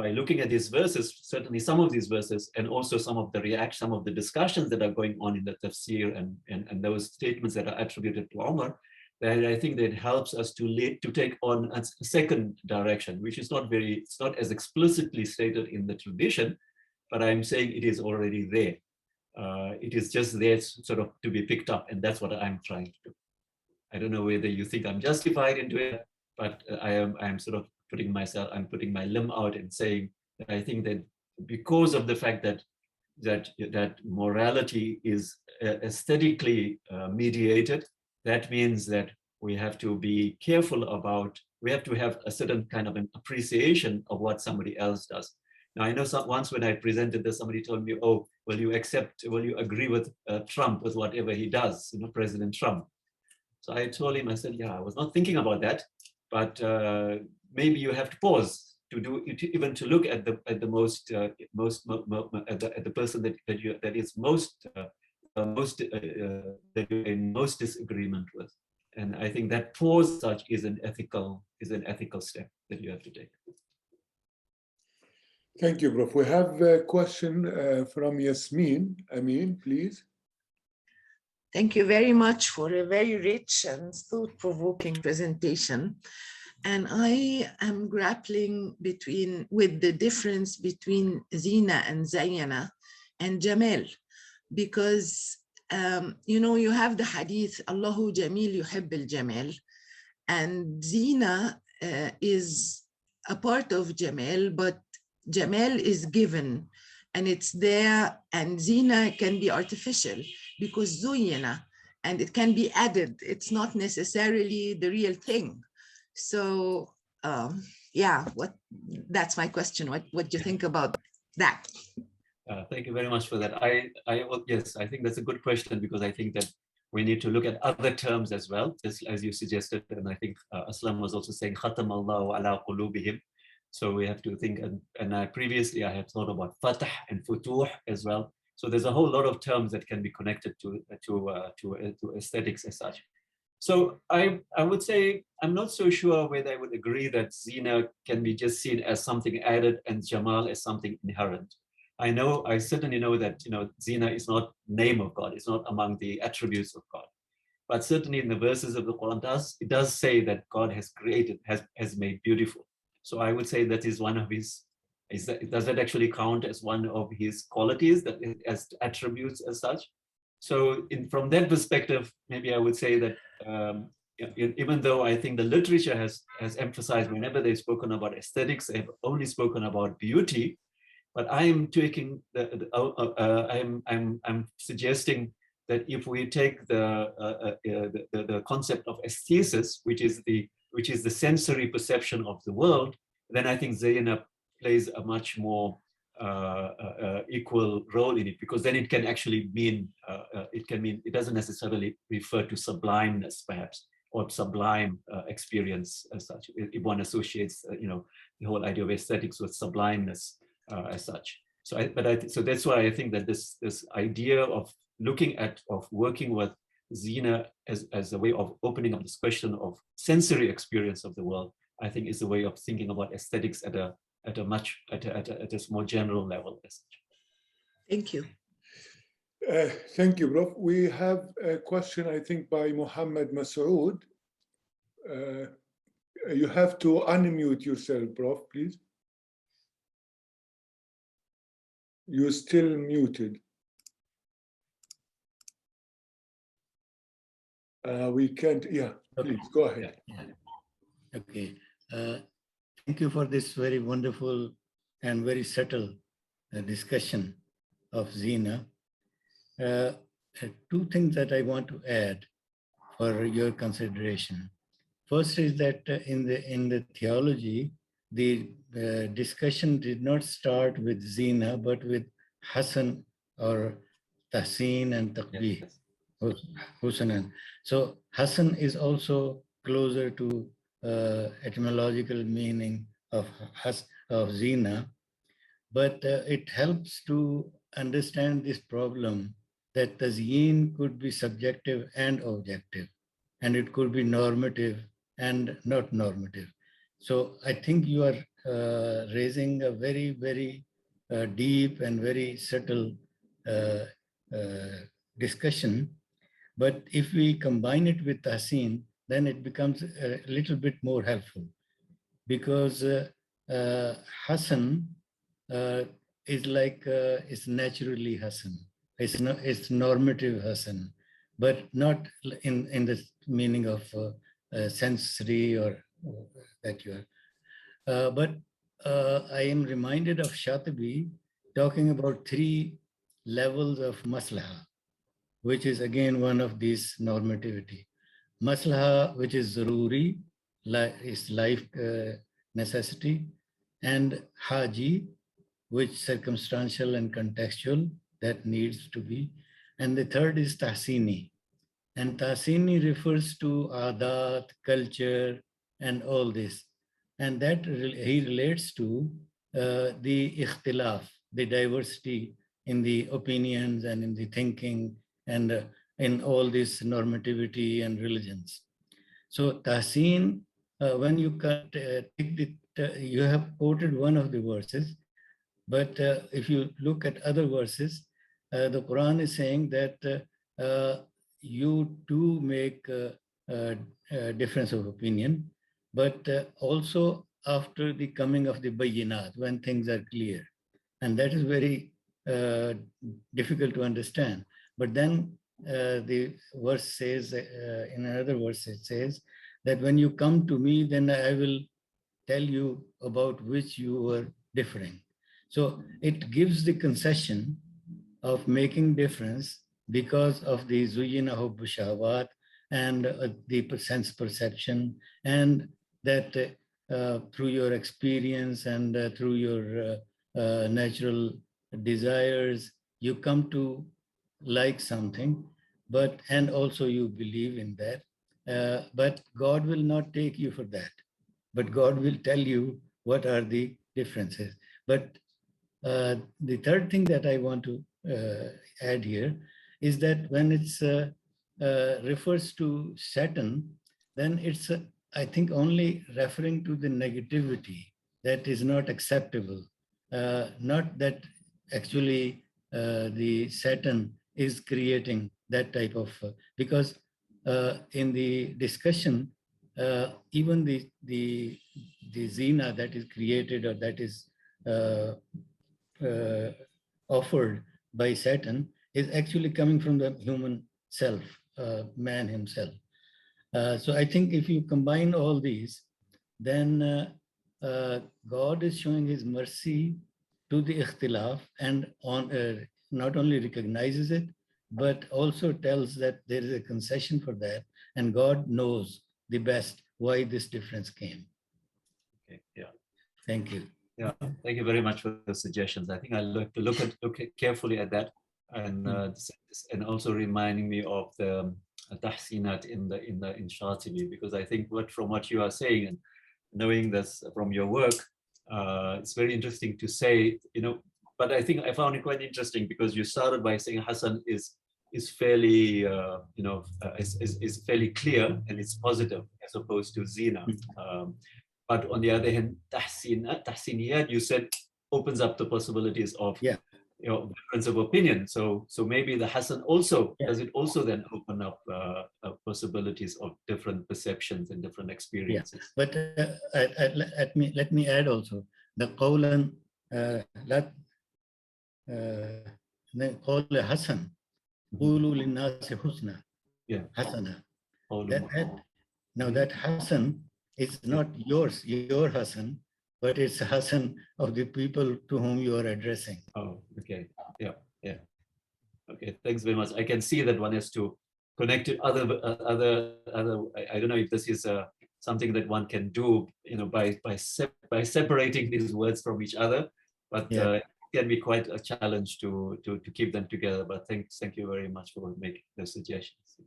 by looking at these verses, certainly some of these verses, and also some of the discussions that are going on in the tafsir and those statements that are attributed to Umar, that I think that helps us to take on a second direction, which is it's not as explicitly stated in the tradition, but I'm saying it is already there. It is just there sort of to be picked up, and that's what I'm trying to do. I don't know whether you think I'm justified into it, but I'm sort of putting my limb out and saying that I think that because of the fact that morality is aesthetically mediated, that means that we have to be careful we have to have a certain kind of an appreciation of what somebody else does. Now, I know once when I presented this, somebody told me, oh, will you agree with Trump, with whatever he does, President Trump? So I told him, I said, yeah, I was not thinking about that, but maybe you have to pause to look at the person that you're in most disagreement with. And I think that pause such is an ethical step that you have to take. Thank you, Prof. We have a question from Yasmin. Amin, please. Thank you very much for a very rich and thought-provoking presentation. And I am grappling with the difference between zīnah and zayyana and jamal, because you have the hadith, Allahu jameel yuhibb al-jamal, and zīnah is a part of jamal, but jamal is given and it's there, and zīnah can be artificial because zuyyina, and it can be added. It's not necessarily the real thing. So that's my question. What do you think about that? Thank you very much for that. Yes, I think that's a good question, because I think that we need to look at other terms as well, just as you suggested. And I think Aslam was also saying, Khatam Allahu ala qulubihim. So we have to think, and previously I had thought about fatah and futuh as well. So there's a whole lot of terms that can be connected to aesthetics as such. So I would say, I'm not so sure whether I would agree that zīnah can be just seen as something added and jamal as something inherent. I certainly know that zīnah is not name of God, it's not among the attributes of God. But certainly in the verses of the Qur'an, it does say that God has created, has made beautiful. So I would say that is one of his, does that actually count as one of his qualities, that as attributes as such? So from that perspective, maybe I would say that even though I think the literature has emphasized, whenever they've spoken about aesthetics, they've only spoken about beauty, but I am taking I'm suggesting that if we take the concept of aesthesis, which is the sensory perception of the world, then I think zīnah plays a much more equal role in it, because then it can actually mean it doesn't necessarily refer to sublimeness, perhaps, or sublime experience as such. If one associates the whole idea of aesthetics with sublimeness as such. So that's why I think that this idea of working with zīnah as a way of opening up this question of sensory experience of the world, I think is a way of thinking about aesthetics at a more general level. Thank you. Thank you, Prof. We have a question, I think, by Muhammad Masood. You have to unmute yourself, Prof, please. You're still muted. We can't, please, go ahead. Okay. Thank you for this very wonderful and very subtle discussion of zīnah. Two things that I want to add for your consideration. First is that in the theology, the discussion did not start with zīnah, but with hasan or tazyīn and taqbih, husnan. So hasan is also closer to etymological meaning of zīnah, but it helps to understand this problem that tazyīn could be subjective and objective, and it could be normative and not normative. So I think you are raising a very, very deep and very subtle discussion. But if we combine it with tazyīn, then it becomes a little bit more helpful, because Hassan is like it's naturally Hassan. It's normative Hassan, but not in the meaning of sensory or that you are. But I am reminded of Shatibi talking about 3 levels of maslaha, which is again one of these normativity. Maslaha, which is zaruri, is life necessity, and haji, which circumstantial and contextual, that needs to be. And the third is tahsini. And tahsini refers to āyāt, culture, and all this. And that he relates to the ikhtilaf, the diversity in the opinions and in the thinking and in all this normativity and religions. So tazyīn, when you take you have quoted one of the verses, but if you look at other verses, the Quran is saying that you do make a difference of opinion, but also after the coming of the bayinat, when things are clear. And that is very difficult to understand. But then the verse says, in another verse it says, that when you come to me, then I will tell you about which you were differing. So it gives the concession of making difference because of the zuyina hubbu shahawat and the sense perception, and that through your experience and through your natural desires, you come to like something, and also you believe in that, but God will not take you for that, but God will tell you what are the differences. But the third thing that I want to add here is that when it's refers to Satan, then it's I think only referring to the negativity that is not acceptable, not that actually the Satan is creating that type of, because in the discussion, even the zīnah that is created or that is offered by Satan is actually coming from the human self, man himself. So I think if you combine all these, then God is showing his mercy to the ikhtilaf, and not only recognizes it, but also tells that there is a concession for that, and God knows the best why this difference came. Okay, yeah. Thank you. Yeah, thank you very much for the suggestions. I think I'll look carefully at that, and also reminding me of the tahsinat in Shatibi, because I think from what you are saying and knowing this from your work, it's very interesting to say, but I think I found it quite interesting because you started by saying Hassan is fairly, is fairly clear and it's positive as opposed to zīnah. But on the other hand, tahsiniyat, you said, opens up the possibilities of difference of opinion. So maybe the Hassan also, does it also then open up possibilities of different perceptions and different experiences? Yeah. But let me add also the qawlan qawl Hassan, qulu linnasi husna, hasana. Now that Hassan is not your Hassan, but it's Hassan of the people to whom you are addressing. Oh, okay. Yeah. Okay, thanks very much. I can see that one has to connect to other. I don't know if this is something that one can do, by separating these words from each other, but it can be quite a challenge to keep them together. But thank you very much for making the suggestions.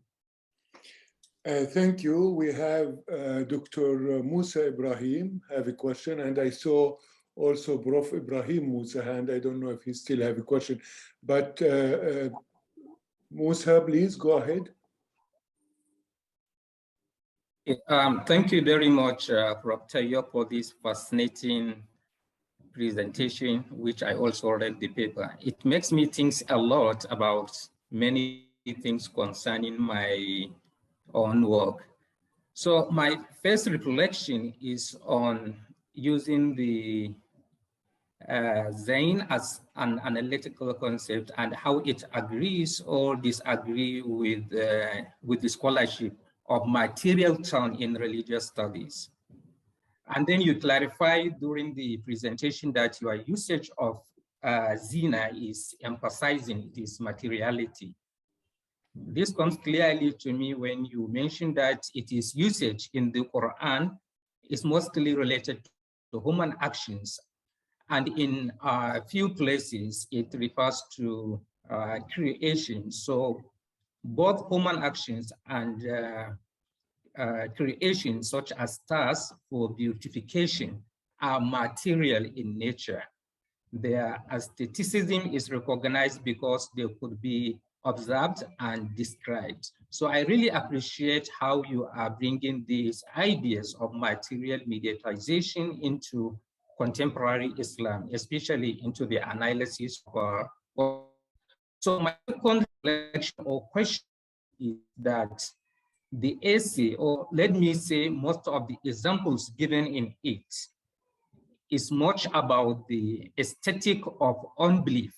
Thank you. We have Dr. Musa Ibrahim have a question, and I saw also Prof. Ibrahim Musa hand. I don't know if he still have a question, but Musa, please go ahead. Thank you very much, Prof. Tayob, for this fascinating presentation, which I also read the paper. It makes me think a lot about many things concerning my own work. So my first reflection is on using the zīnah as an analytical concept and how it agrees or disagrees with the scholarship of material tone in religious studies. And then you clarify during the presentation that your usage of zīnah is emphasizing its materiality. This comes clearly to me when you mention that it is usage in the Qur'an is mostly related to human actions. And in a few places, it refers to creation. So both human actions and creation, such as stars for beautification, are material in nature. Their aestheticism is recognized because they could be observed and described. So I really appreciate how you are bringing these ideas of material mediatization into contemporary Islam, especially into the analysis of. So my second reflection or question is that the essay, or let me say most of the examples given in it, is much about the aesthetic of unbelief.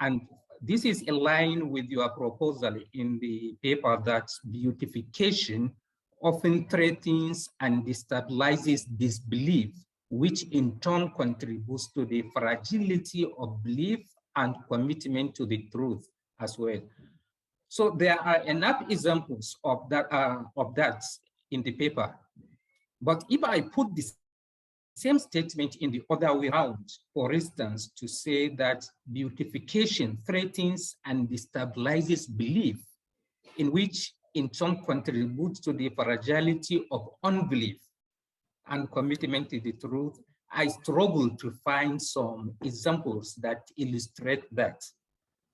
And this is aligned with your proposal in the paper that beautification often threatens and destabilizes disbelief, which in turn contributes to the fragility of belief and commitment to the truth as well. So there are enough examples of that in the paper. But if I put this same statement in the other way around, for instance, to say that beautification threatens and destabilizes belief, in which in turn contributes to the fragility of unbelief and commitment to the truth, I struggle to find some examples that illustrate that.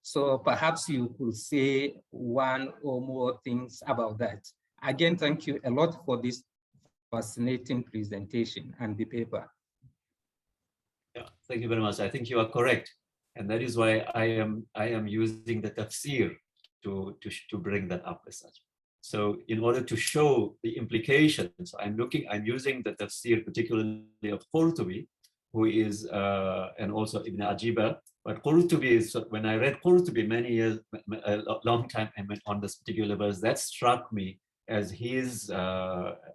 So perhaps you could say one or more things about that. Again, thank you a lot for this fascinating presentation and the paper. Yeah, thank you very much. I think you are correct. And that is why I am using the tafsir to bring that up as such. So in order to show the implications, I'm using the tafsir particularly of Qurtubi, who is, and also Ibn Ajiba. But Qurtubi is, when I read Qurtubi many years, a long time on this particular verse, that struck me as his,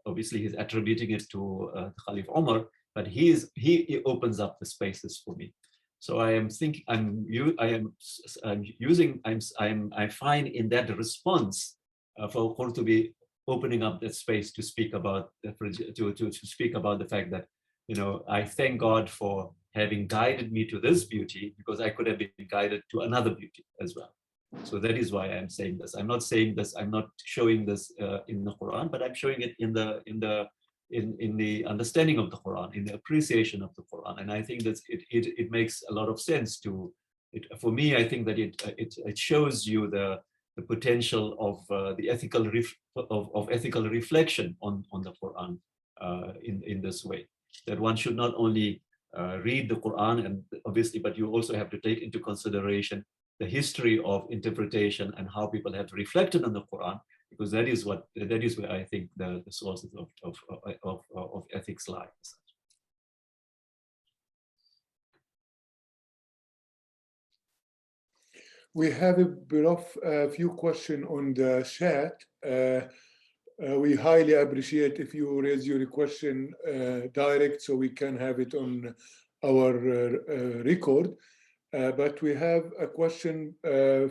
obviously he's attributing it to Khalif Umar, but he opens up the spaces for me. So I find in that response for Qurtubi opening up that space to speak about to speak about the fact that, you know, I thank God for having guided me to this beauty, because I could have been guided to another beauty as well. So that is why I'm saying this. I'm not saying this. I'm not showing this in the Quran, but I'm showing it in the understanding of the Quran, in the appreciation of the Quran. And I think that it makes a lot of sense to it. For me, I think that it shows you the potential of the ethical ethical reflection on the Quran in this way. That one should not only read the Quran, and obviously, but you also have to take into consideration the history of interpretation and how people have reflected on the Quran, because that is where I think the sources of ethics lie. We have a few questions on the chat. We highly appreciate if you raise your question direct, so we can have it on our record. But we have a question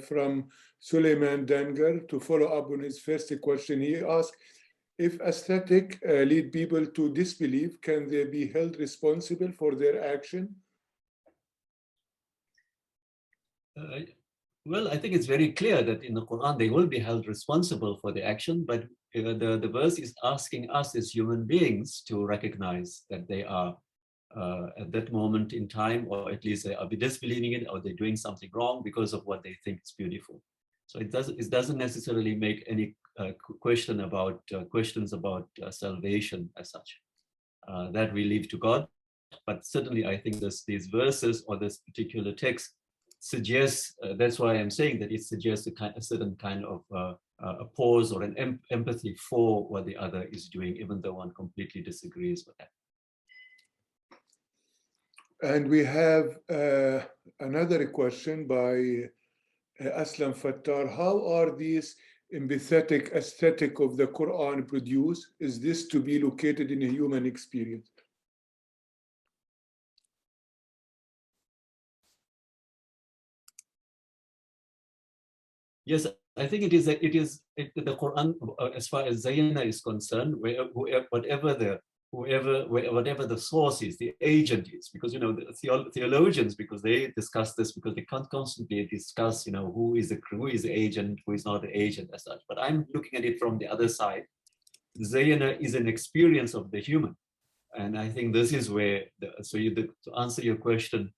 from Suleiman Danger to follow up on his first question. He asked, if aesthetic lead people to disbelief, can they be held responsible for their action? Well, I think it's very clear that in the Quran they will be held responsible for the action, but the verse is asking us as human beings to recognize that they are at that moment in time, or at least they are disbelieving it, or they're doing something wrong because of what they think is beautiful. So it doesn't necessarily make any questions about salvation as such. That we leave to God. But certainly I think these verses or this particular text suggests, that's why I'm saying that it suggests a certain kind of a pause or an empathy for what the other is doing, even though one completely disagrees with that. And we have another question by Aslam Fattar. How are these empathetic aesthetic of the Quran produced? Is this to be located in a human experience? Yes, I think it is the Quran, as far as zīnah is concerned, whatever the source is, the agent is, because the theologians, because they discuss this, because they can't constantly discuss who is the agent, who is not the agent as such. But I'm looking at it from the other side. Zīnah is an experience of the human, and I think this is where to answer your question,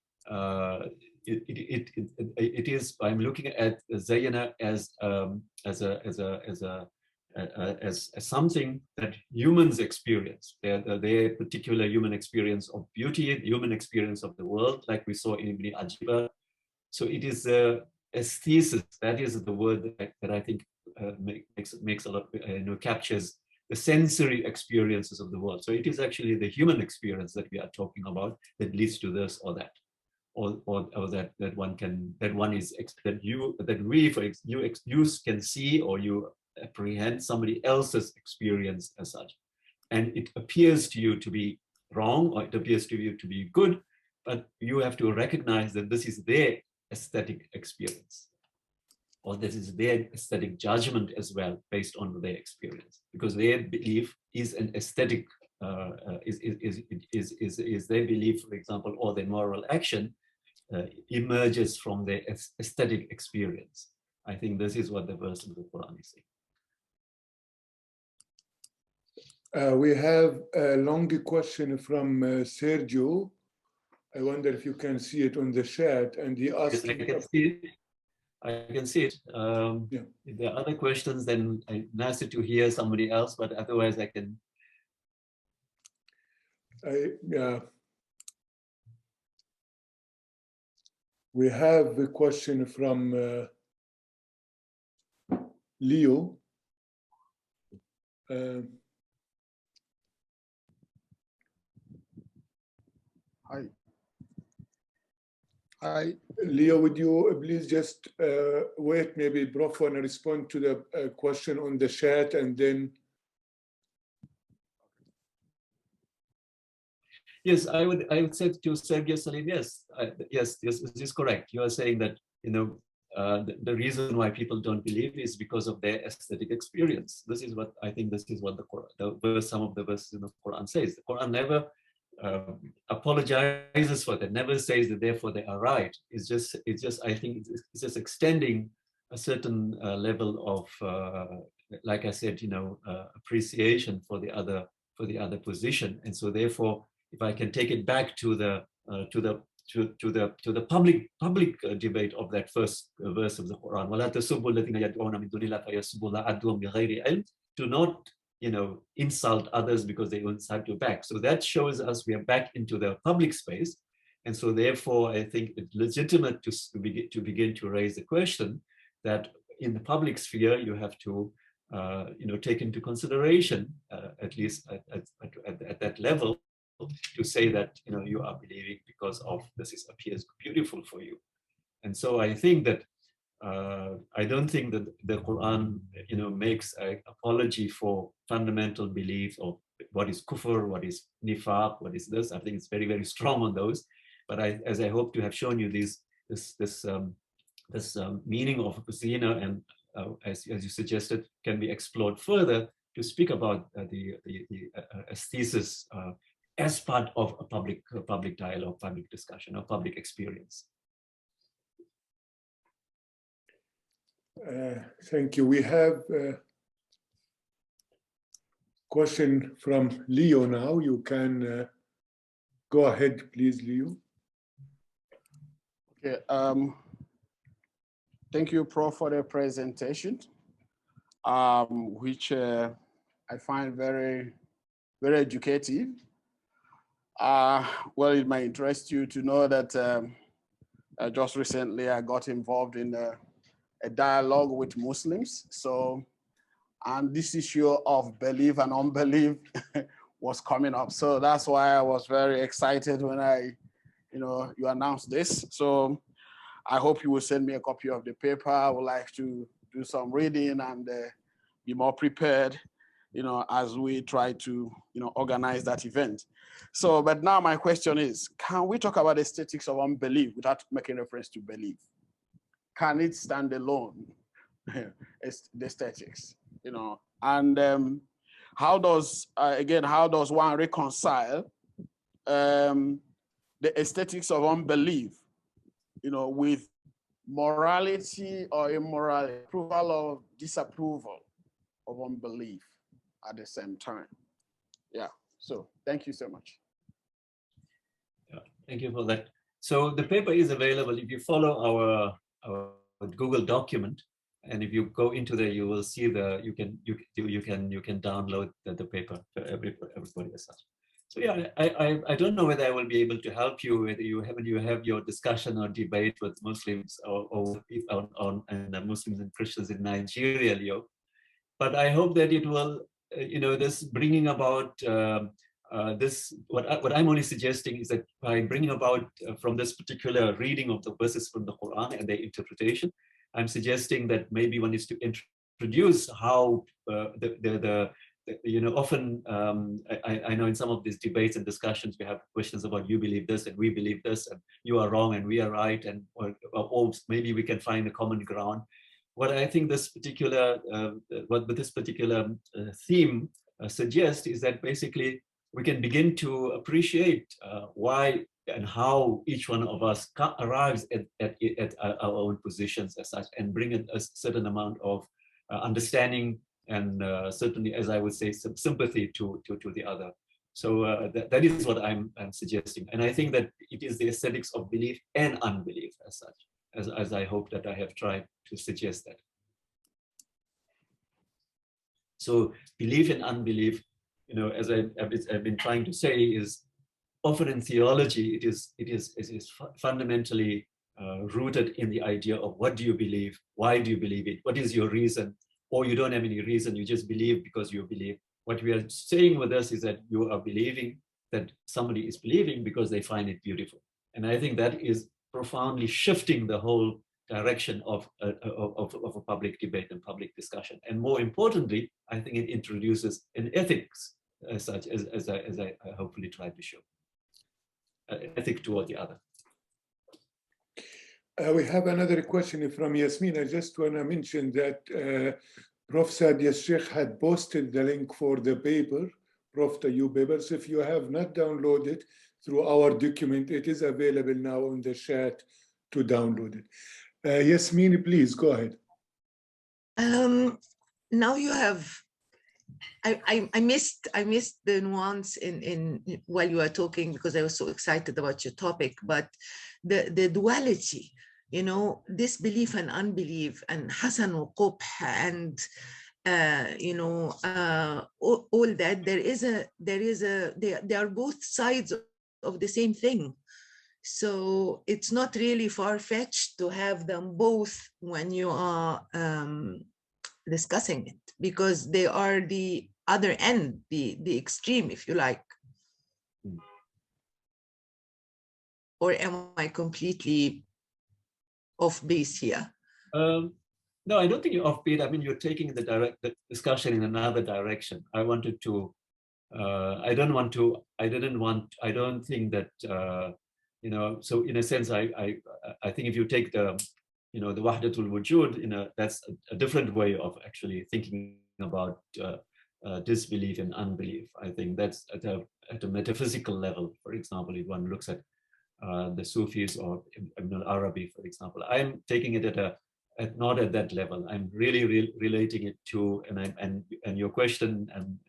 it is. I'm looking at zīnah as something that humans experience, their particular human experience of beauty, human experience of the world, like we saw in Ibn Ajiba. So it is a aesthesis. That is the word that I think makes a lot, captures the sensory experiences of the world. So it is actually the human experience that we are talking about that leads to this or that. Or that you can see or you apprehend somebody else's experience as such, and it appears to you to be wrong, or it appears to you to be good, but you have to recognize that this is their aesthetic experience, or this is their aesthetic judgment as well, based on their experience, because their belief is an aesthetic. Is their belief, for example, or their moral action emerges from their aesthetic experience. I think this is what the verse of the Quran is saying. We have a long question from Sergio. I wonder if you can see it on the chat, and he asked. Yes, I can see it. I can see it. Yeah. If there are other questions, then I'm nice to hear somebody else, but otherwise I can. Yeah. We have a question from Leo. Hi, Leo, would you please just wait, maybe Prof want to respond to the question on the chat, and then. Yes, I would say to Sergio Salim, yes, yes, this is correct. You are saying that the reason why people don't believe is because of their aesthetic experience. This is what I think. This is what some of the verses in the Quran says. The Quran never apologizes for that. Never says that therefore they are right. It's just I think it's just extending a certain level of, like I said, appreciation for the other position, and so therefore, if I can take it back to the public debate of that first verse of the Quran, do not insult others because they insult you back. So that shows us we are back into the public space, and so therefore I think it's legitimate to begin to raise the question that in the public sphere you have to take into consideration, at least at that level, to say that you are believing because of this appears beautiful for you. And so I think that I don't think that the Quran makes an apology for fundamental beliefs of what is kufr, what is nifaq, what is this. I think it's very, very strong on those. But as I hope to have shown you, this meaning of zīnah, and as you suggested, can be explored further to speak about the aesthesis as part of a public dialogue, public discussion, or public experience. Thank you. We have a question from Leo now. You can Go ahead, please, Leo. Okay. Thank you, Prof, for the presentation, which I find very, very educative. Well, it might interest you to know that just recently I got involved in a dialogue with Muslims. So, and this issue of belief and unbelief was coming up. So that's why I was very excited when you announced this. So I hope you will send me a copy of the paper. I would like to do some reading and be more prepared, as we try to, organize that event. So, but now my question is, can we talk about the aesthetics of unbelief without making reference to belief? Can it stand alone, the aesthetics, and how does one reconcile the aesthetics of unbelief, with morality or immorality, approval or disapproval of unbelief at the same time? Yeah, so thank you so much. Yeah, thank you for that. So the paper is available if you follow our Google document, and if you go into there, you will see you can download the paper for everybody as such. So yeah, I don't know whether I will be able to help you, whether you have your discussion or debate with Muslims or and Muslims and Christians in Nigeria, Leo. But I hope that it will, this bringing about this. What I'm only suggesting is that by bringing about from this particular reading of the verses from the Quran and their interpretation, I'm suggesting that maybe one is to introduce how often I know in some of these debates and discussions we have questions about you believe this and we believe this and you are wrong and we are right, and or maybe we can find a common ground. What I think this particular theme suggests is that basically we can begin to appreciate why and how each one of us arrives at our own positions as such, and bring a certain amount of understanding and certainly, as I would say, some sympathy to the other. So that is what I'm suggesting. And I think that it is the aesthetics of belief and unbelief as such, as I hope that I have tried to suggest that. So belief and unbelief, as I've been trying to say, is often in theology, it is fundamentally rooted in the idea of what do you believe, why do you believe it, what is your reason, or you don't have any reason, you just believe because you believe. What we are saying with this is that you are believing that somebody is believing because they find it beautiful. And I think that is profoundly shifting the whole direction of a public debate and public discussion. And more importantly, I think it introduces an ethics as such, as I hopefully tried to show. Ethic toward the other. We have another question from Yasmin. I just want to mention that Prof. Saad Sheikh had posted the link for the paper, Prof. Tayob paper. So if you have not downloaded through our document, it is available now on the chat to download it. Yasmin, please go ahead. Now you have. I missed the nuance in while you were talking because I was so excited about your topic. But the duality, disbelief and unbelief, and hasan wa qubh, and all that. They are both sides of the same thing. So it's not really far-fetched to have them both when you are discussing it, because they are the other end, the extreme, if you like. Or am I completely off base here? No, I don't think you're off beat. I mean, you're taking the discussion in another direction. I wanted to, I don't think that, so in a sense, I think if you take the wahdatul wujud, that's a different way of actually thinking about disbelief and unbelief. I think that's at a metaphysical level. For example, if one looks at the Sufis or Ibn al-Arabi, for example, I'm taking it not at that level. I'm really relating it to, and your question and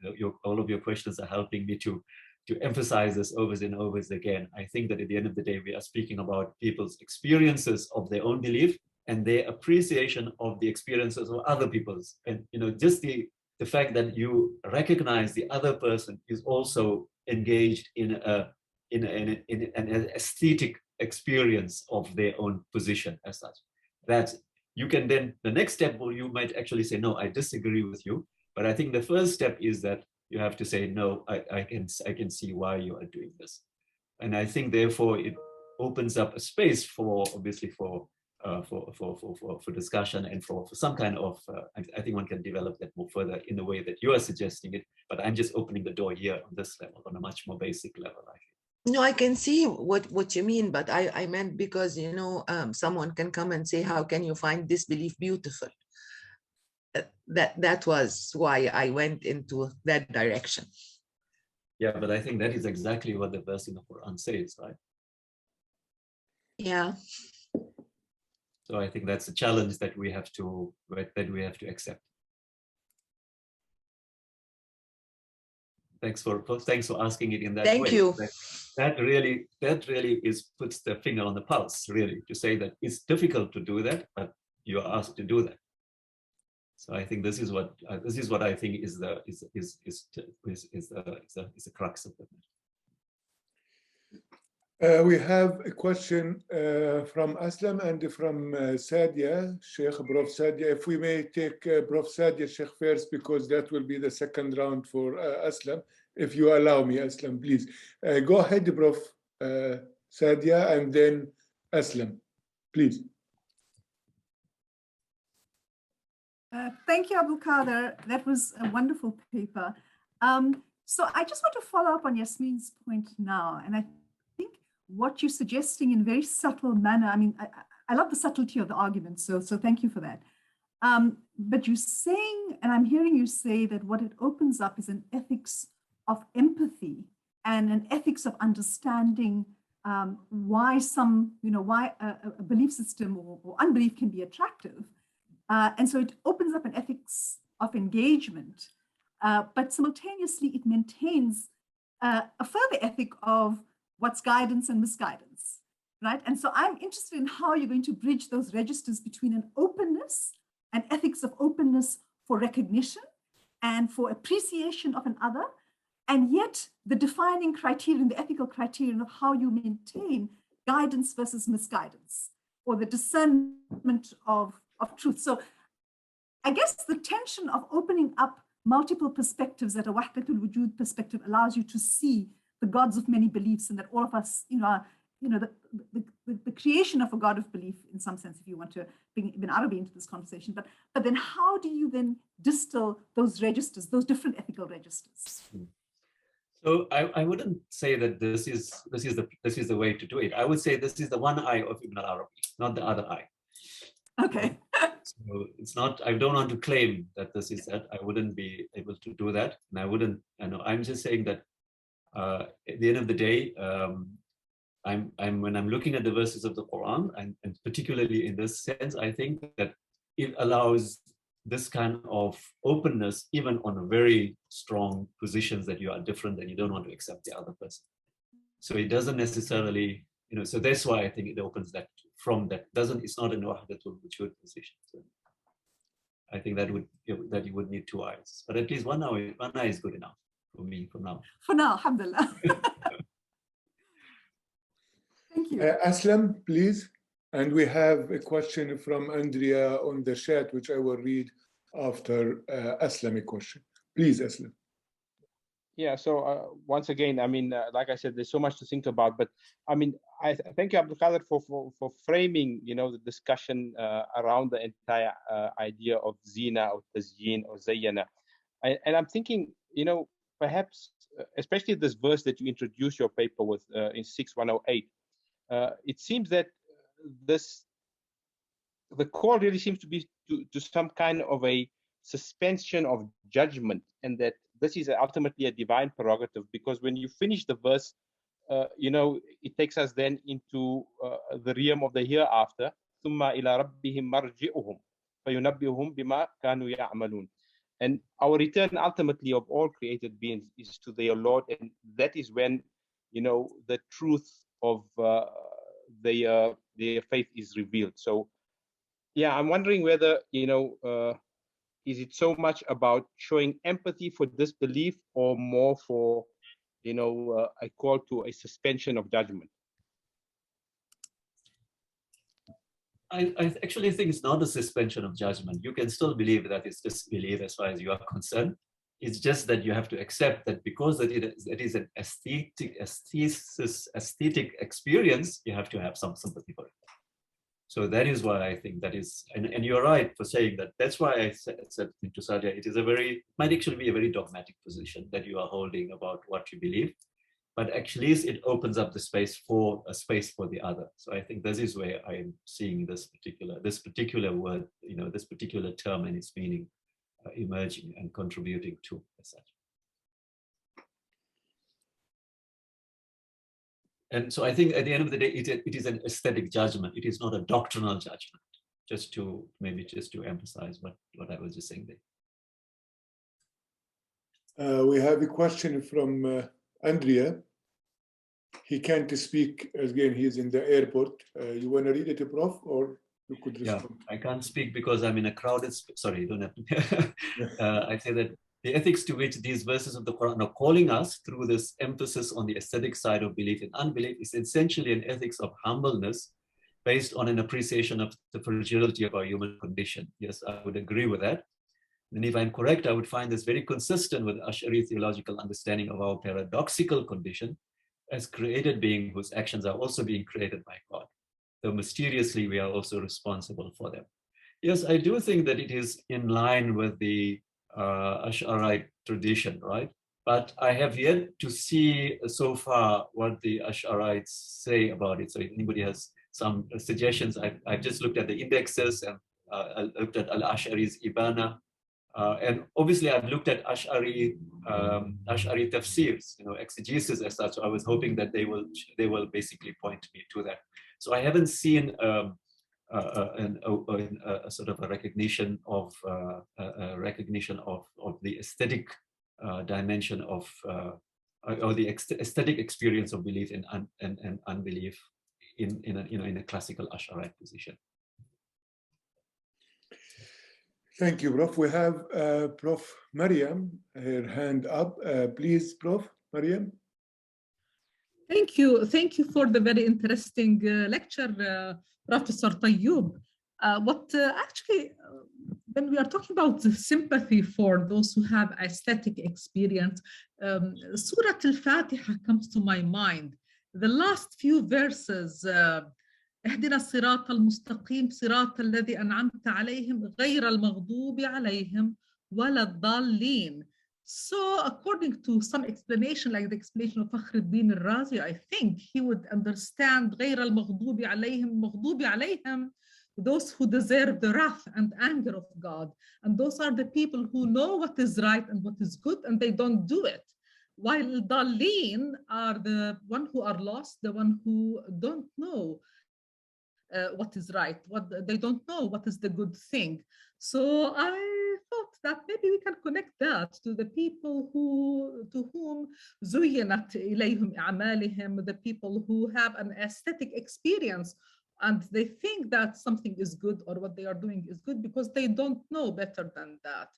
all of your questions are helping me to to emphasize this over and over again. I think that at the end of the day, we are speaking about people's experiences of their own belief and their appreciation of the experiences of other people's. And just the fact that you recognize the other person is also engaged in an aesthetic experience of their own position as such. That you can then, the next step, you might actually say, no, I disagree with you. But I think the first step is that you have to say, no, I can see why you are doing this. And I think therefore it opens up a space for, obviously, for discussion and for some kind of, I think one can develop that more further in the way that you are suggesting it, but I'm just opening the door here on this level, on a much more basic level, I think. No, I can see what you mean, but I meant because, someone can come and say, how can you find disbelief beautiful? That was why I went into that direction. Yeah, but I think that is exactly what the verse in the Qur'an says, right? Yeah. So I think that's a challenge that we have to accept. Thanks for asking it in that way. Thank you. That really puts the finger on the pulse, really, to say that it's difficult to do that, but you are asked to do that. So I think this is what I think is the crux of it. We have a question from Aslam and from Sadia, Sheikh Prof. Sadia. If we may take Prof. Sadia, Sheikh, first, because that will be the second round for Aslam. If you allow me, Aslam, please. Go ahead, Prof. Sadia, and then Aslam, please. Thank you, Abdulkader. That was a wonderful paper. So I just want to follow up on Yasmin's point now, and I think what you're suggesting in a very subtle manner, I mean, I love the subtlety of the argument, so thank you for that. But you're saying, and I'm hearing you say that what it opens up is an ethics of empathy and an ethics of understanding why why a belief system or unbelief can be attractive. And so it opens up an ethics of engagement, but simultaneously it maintains a further ethic of what's guidance and misguidance, right? And so I'm interested in how you're going to bridge those registers between an openness, an ethics of openness for recognition and for appreciation of an other, and yet the defining criterion, the ethical criterion of how you maintain guidance versus misguidance, or the discernment of truth. So I guess the tension of opening up multiple perspectives, that a wahdatul wujud perspective allows you to see the gods of many beliefs, and that all of us, the creation of a God of belief, in some sense, if you want to bring Ibn Arabi into this conversation. But then how do you then distill those registers, those different ethical registers? So I wouldn't say that this is the way to do it. I would say this is the one eye of Ibn Arabi, not the other eye. Okay. So it's not, I don't want to claim that this is that. I wouldn't be able to do that. And I wouldn't, I'm just saying that at the end of the day, when I'm looking at the verses of the Quran, and particularly in this sense, I think that it allows this kind of openness, even on very strong positions that you are different and you don't want to accept the other person. So it doesn't necessarily, so that's why I think it opens that from that. It's not a wahdatul wujud position. So I think that you would need two eyes, but at least one eye is good enough for me for now. For now, alhamdulillah. Thank you. Aslam, please. And we have a question from Andrea on the chat, which I will read after Aslam's question. Please, Aslam. Yeah, so once again, I mean, like I said, there's so much to think about, but I mean, I thank you, Abdulkader, for framing, the discussion around the entire idea of zīnah or tazyīn or zayyana. And I'm thinking, perhaps, especially this verse that you introduce your paper with in 6108, it seems that the call really seems to be to some kind of a suspension of judgment, and that this is ultimately a divine prerogative, because when you finish the verse, it takes us then into the realm of the hereafter. ثُمَّ إِلَى رَبِّهِمْ مَرْجِعُهُمْ فَيُنَبِّئُهُمْ بِمَا كَانُوا يَعْمَلُونَ. And our return ultimately of all created beings is to their Lord. And that is when, the truth of their faith is revealed. So, yeah, I'm wondering whether, is it so much about showing empathy for disbelief or more for, a call to a suspension of judgment? I actually think it's not a suspension of judgment. You can still believe that it's disbelief as far as you are concerned. It's just that you have to accept that because it is an aesthetic experience, you have to have some sympathy for it. So that is why I think that is, and you're right for saying that. That's why I said to Sadia, it is might actually be a very dogmatic position that you are holding about what you believe. But actually it opens up the space for the other. So I think this is where I am seeing this particular word, this particular term and its meaning emerging and contributing to as such. And so I think at the end of the day, it is an aesthetic judgment. It is not a doctrinal judgment, just to emphasize what I was just saying there. We have a question from Andrea. He can't speak, again, he's in the airport. You want to read it, Prof, or you could respond? Yeah, I can't speak because I'm in a crowded space. Sorry, you don't have to. I say that the ethics to which these verses of the Quran are calling us through this emphasis on the aesthetic side of belief and unbelief is essentially an ethics of humbleness based on an appreciation of the fragility of our human condition. Yes, I would agree with that. And if I'm correct, I would find this very consistent with Ash'ari theological understanding of our paradoxical condition as created being whose actions are also being created by God, though mysteriously we are also responsible for them. Yes, I do think that it is in line with the Ash'arite tradition, right? But I have yet to see so far what the Ash'arites say about it. So if anybody has some suggestions, I've just looked at the indexes and I looked at Al-Ash'ari's Ibana. And obviously I've looked at Ash'ari tafsirs, exegesis as such. So I was hoping that they will basically point me to that. So I haven't seen a sort of a recognition of the aesthetic dimension of or the aesthetic experience of belief and unbelief in a classical Ash'arite position. Thank you, Prof. We have Prof. Mariam, her hand up. Please, Prof. Mariam. Thank you. Thank you for the very interesting lecture, Professor Tayob. Actually, when we are talking about the sympathy for those who have aesthetic experience, Surah Al-Fatiha comes to my mind. The last few verses, اهدنا الصراط المستقيم صراط الذي أنعمت عليهم غير المغضوب عليهم ولا الضالين. So according to some explanation, like the explanation of Fakhruddin al-Razi, I think he would understand غير المغضوب عليهم, مغضوب عليهم, those who deserve the wrath and anger of God. And those are the people who know what is right and what is good and they don't do it. While Dalin are the one who are lost, the one who don't know what is right, they don't know what is the good thing. So I thought that maybe we can connect that to the people to whom زُيِّنَتْ إِلَيْهِمْ أَعْمَالِهِمْ, the people who have an aesthetic experience and they think that something is good or what they are doing is good because they don't know better than that.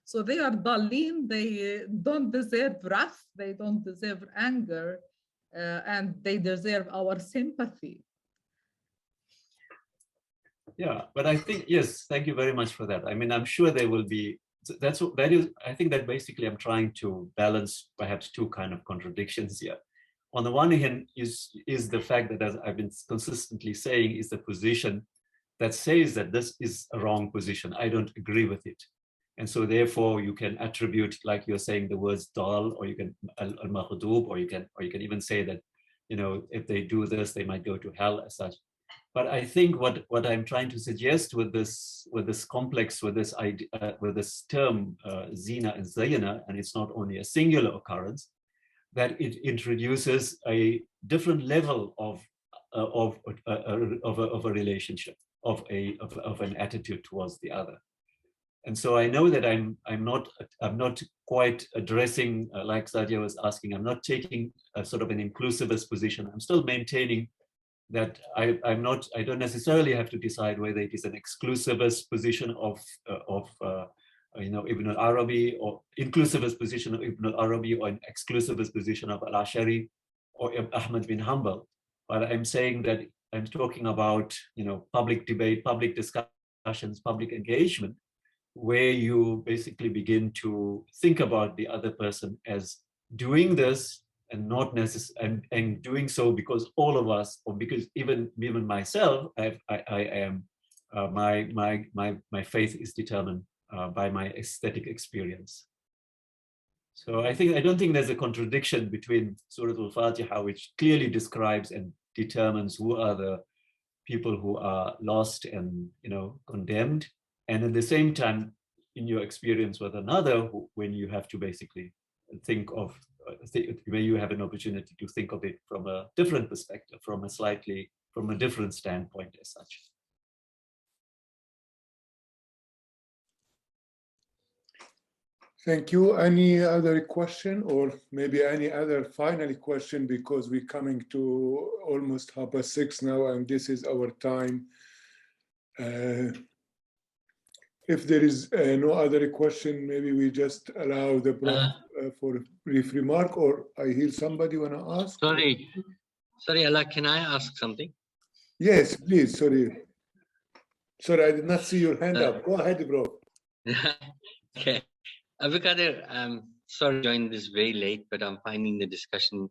So they are dalin, they don't deserve wrath, they don't deserve anger, and they deserve our sympathy. Yeah, but I think, yes, thank you very much for that. I mean, I'm sure there will be, I think that basically I'm trying to balance perhaps two kind of contradictions here. On the one hand is the fact that, as I've been consistently saying, is the position that says that this is a wrong position. I don't agree with it. And so therefore you can attribute, like you're saying, the words dal, or you can al-maghdub, or you can even say that, if they do this, they might go to hell as such. But I think what I'm trying to suggest with this complex, with this idea, with this term zīnah and tazyīn, and it's not only a singular occurrence, that it introduces a different level of a relationship, of an attitude towards the other. And so I know that I'm not quite addressing, like Sadia was asking, I'm not taking a sort of an inclusivist position. I'm still maintaining that I don't necessarily have to decide whether it is an exclusivist position of Ibn al-Arabi, or inclusivist position of Ibn al-Arabi, or an exclusivist position of al-Ash'ari or Ahmad bin Hanbal. But I'm saying that I'm talking about, public debate, public discussions, public engagement, where you basically begin to think about the other person as doing this and not necessarily, and doing so because all of us, or because even myself, I am my faith is determined by my aesthetic experience. So I don't think there's a contradiction between Surah Al-Fatiha, which clearly describes and determines who are the people who are lost and condemned, and at the same time, in your experience with another, when you have to basically think of, where you have an opportunity to think of it from a different perspective, from a different standpoint as such. Thank you. Any other question, or maybe any other final question, because we're coming to almost 6:30 now, and this is our time. If there is no other question, maybe we just allow the Prof for a brief remark, or I hear somebody want to ask. Sorry, Allah, can I ask something? Yes, please. Sorry, I did not see your hand up. Go ahead, bro. Okay. Abdulkader, I'm sorry to join this very late, but I'm finding the discussion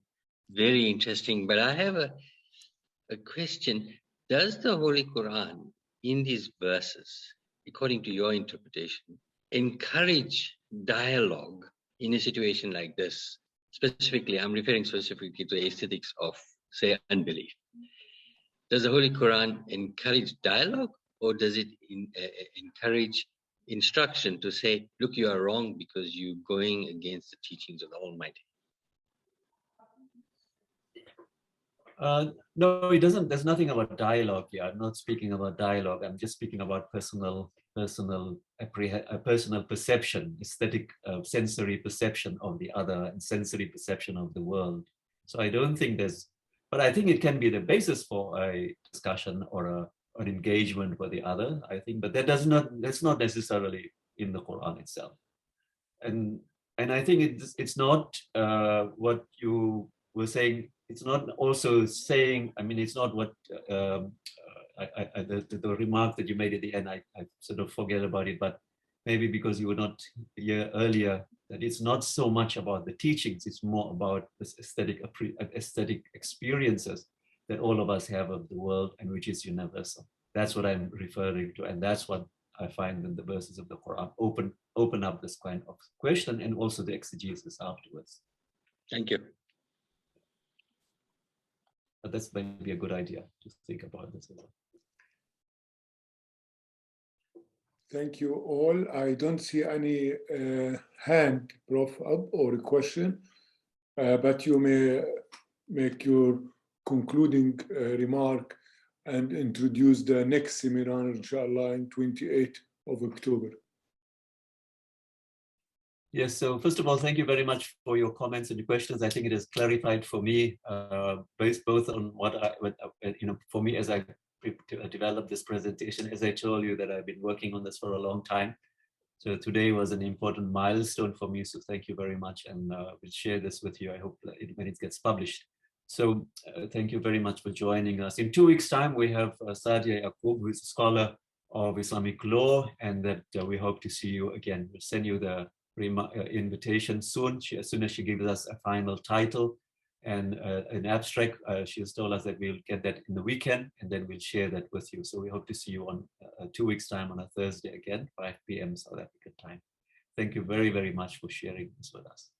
very interesting. But I have a question. Does the Holy Quran, in these verses, according to your interpretation, encourage dialogue in a situation like this? Specifically, I'm referring specifically to the aesthetics of, say, unbelief. Does the Holy Quran encourage dialogue, or does it encourage instruction to say, look, you are wrong because you're going against the teachings of the Almighty? No, it doesn't. There's nothing about dialogue here. I'm not speaking about dialogue. I'm just speaking about personal perception, aesthetic, sensory perception of the other, and sensory perception of the world. So I don't think but I think it can be the basis for a discussion or an engagement with the other, I think, but that's not necessarily in the Quran itself. And I think it's not what you were saying. It's not also saying, it's not what the remark that you made at the end, I sort of forget about it, but maybe because you were not here earlier, that it's not so much about the teachings, it's more about this aesthetic experiences that all of us have of the world, and which is universal. That's what I'm referring to, and that's what I find in the verses of the Quran open up this kind of question, and also the exegesis afterwards. Thank you. But that's maybe a good idea to think about this as well. Thank you all. I don't see any hand, Prof, up or a question, but you may make your concluding remark and introduce the next seminar, inshallah, in 28th of October. Yes, so first of all, thank you very much for your comments and questions. I think it has clarified for me, based both on for me as I developed this presentation, as I told you that I've been working on this for a long time. So today was an important milestone for me, so thank you very much, and we'll share this with you, I hope, when it gets published. So thank you very much for joining us. In 2 weeks' time, we have Sadia Yaqub, who is a scholar of Islamic law, and that we hope to see you again. We'll send you the invitation soon. As soon as she gives us a final title and an abstract, she has told us that we'll get that in the weekend, and then we'll share that with you. So we hope to see you on 2 weeks' time on a Thursday again, 5 p.m. South African time. Thank you very, very much for sharing this with us.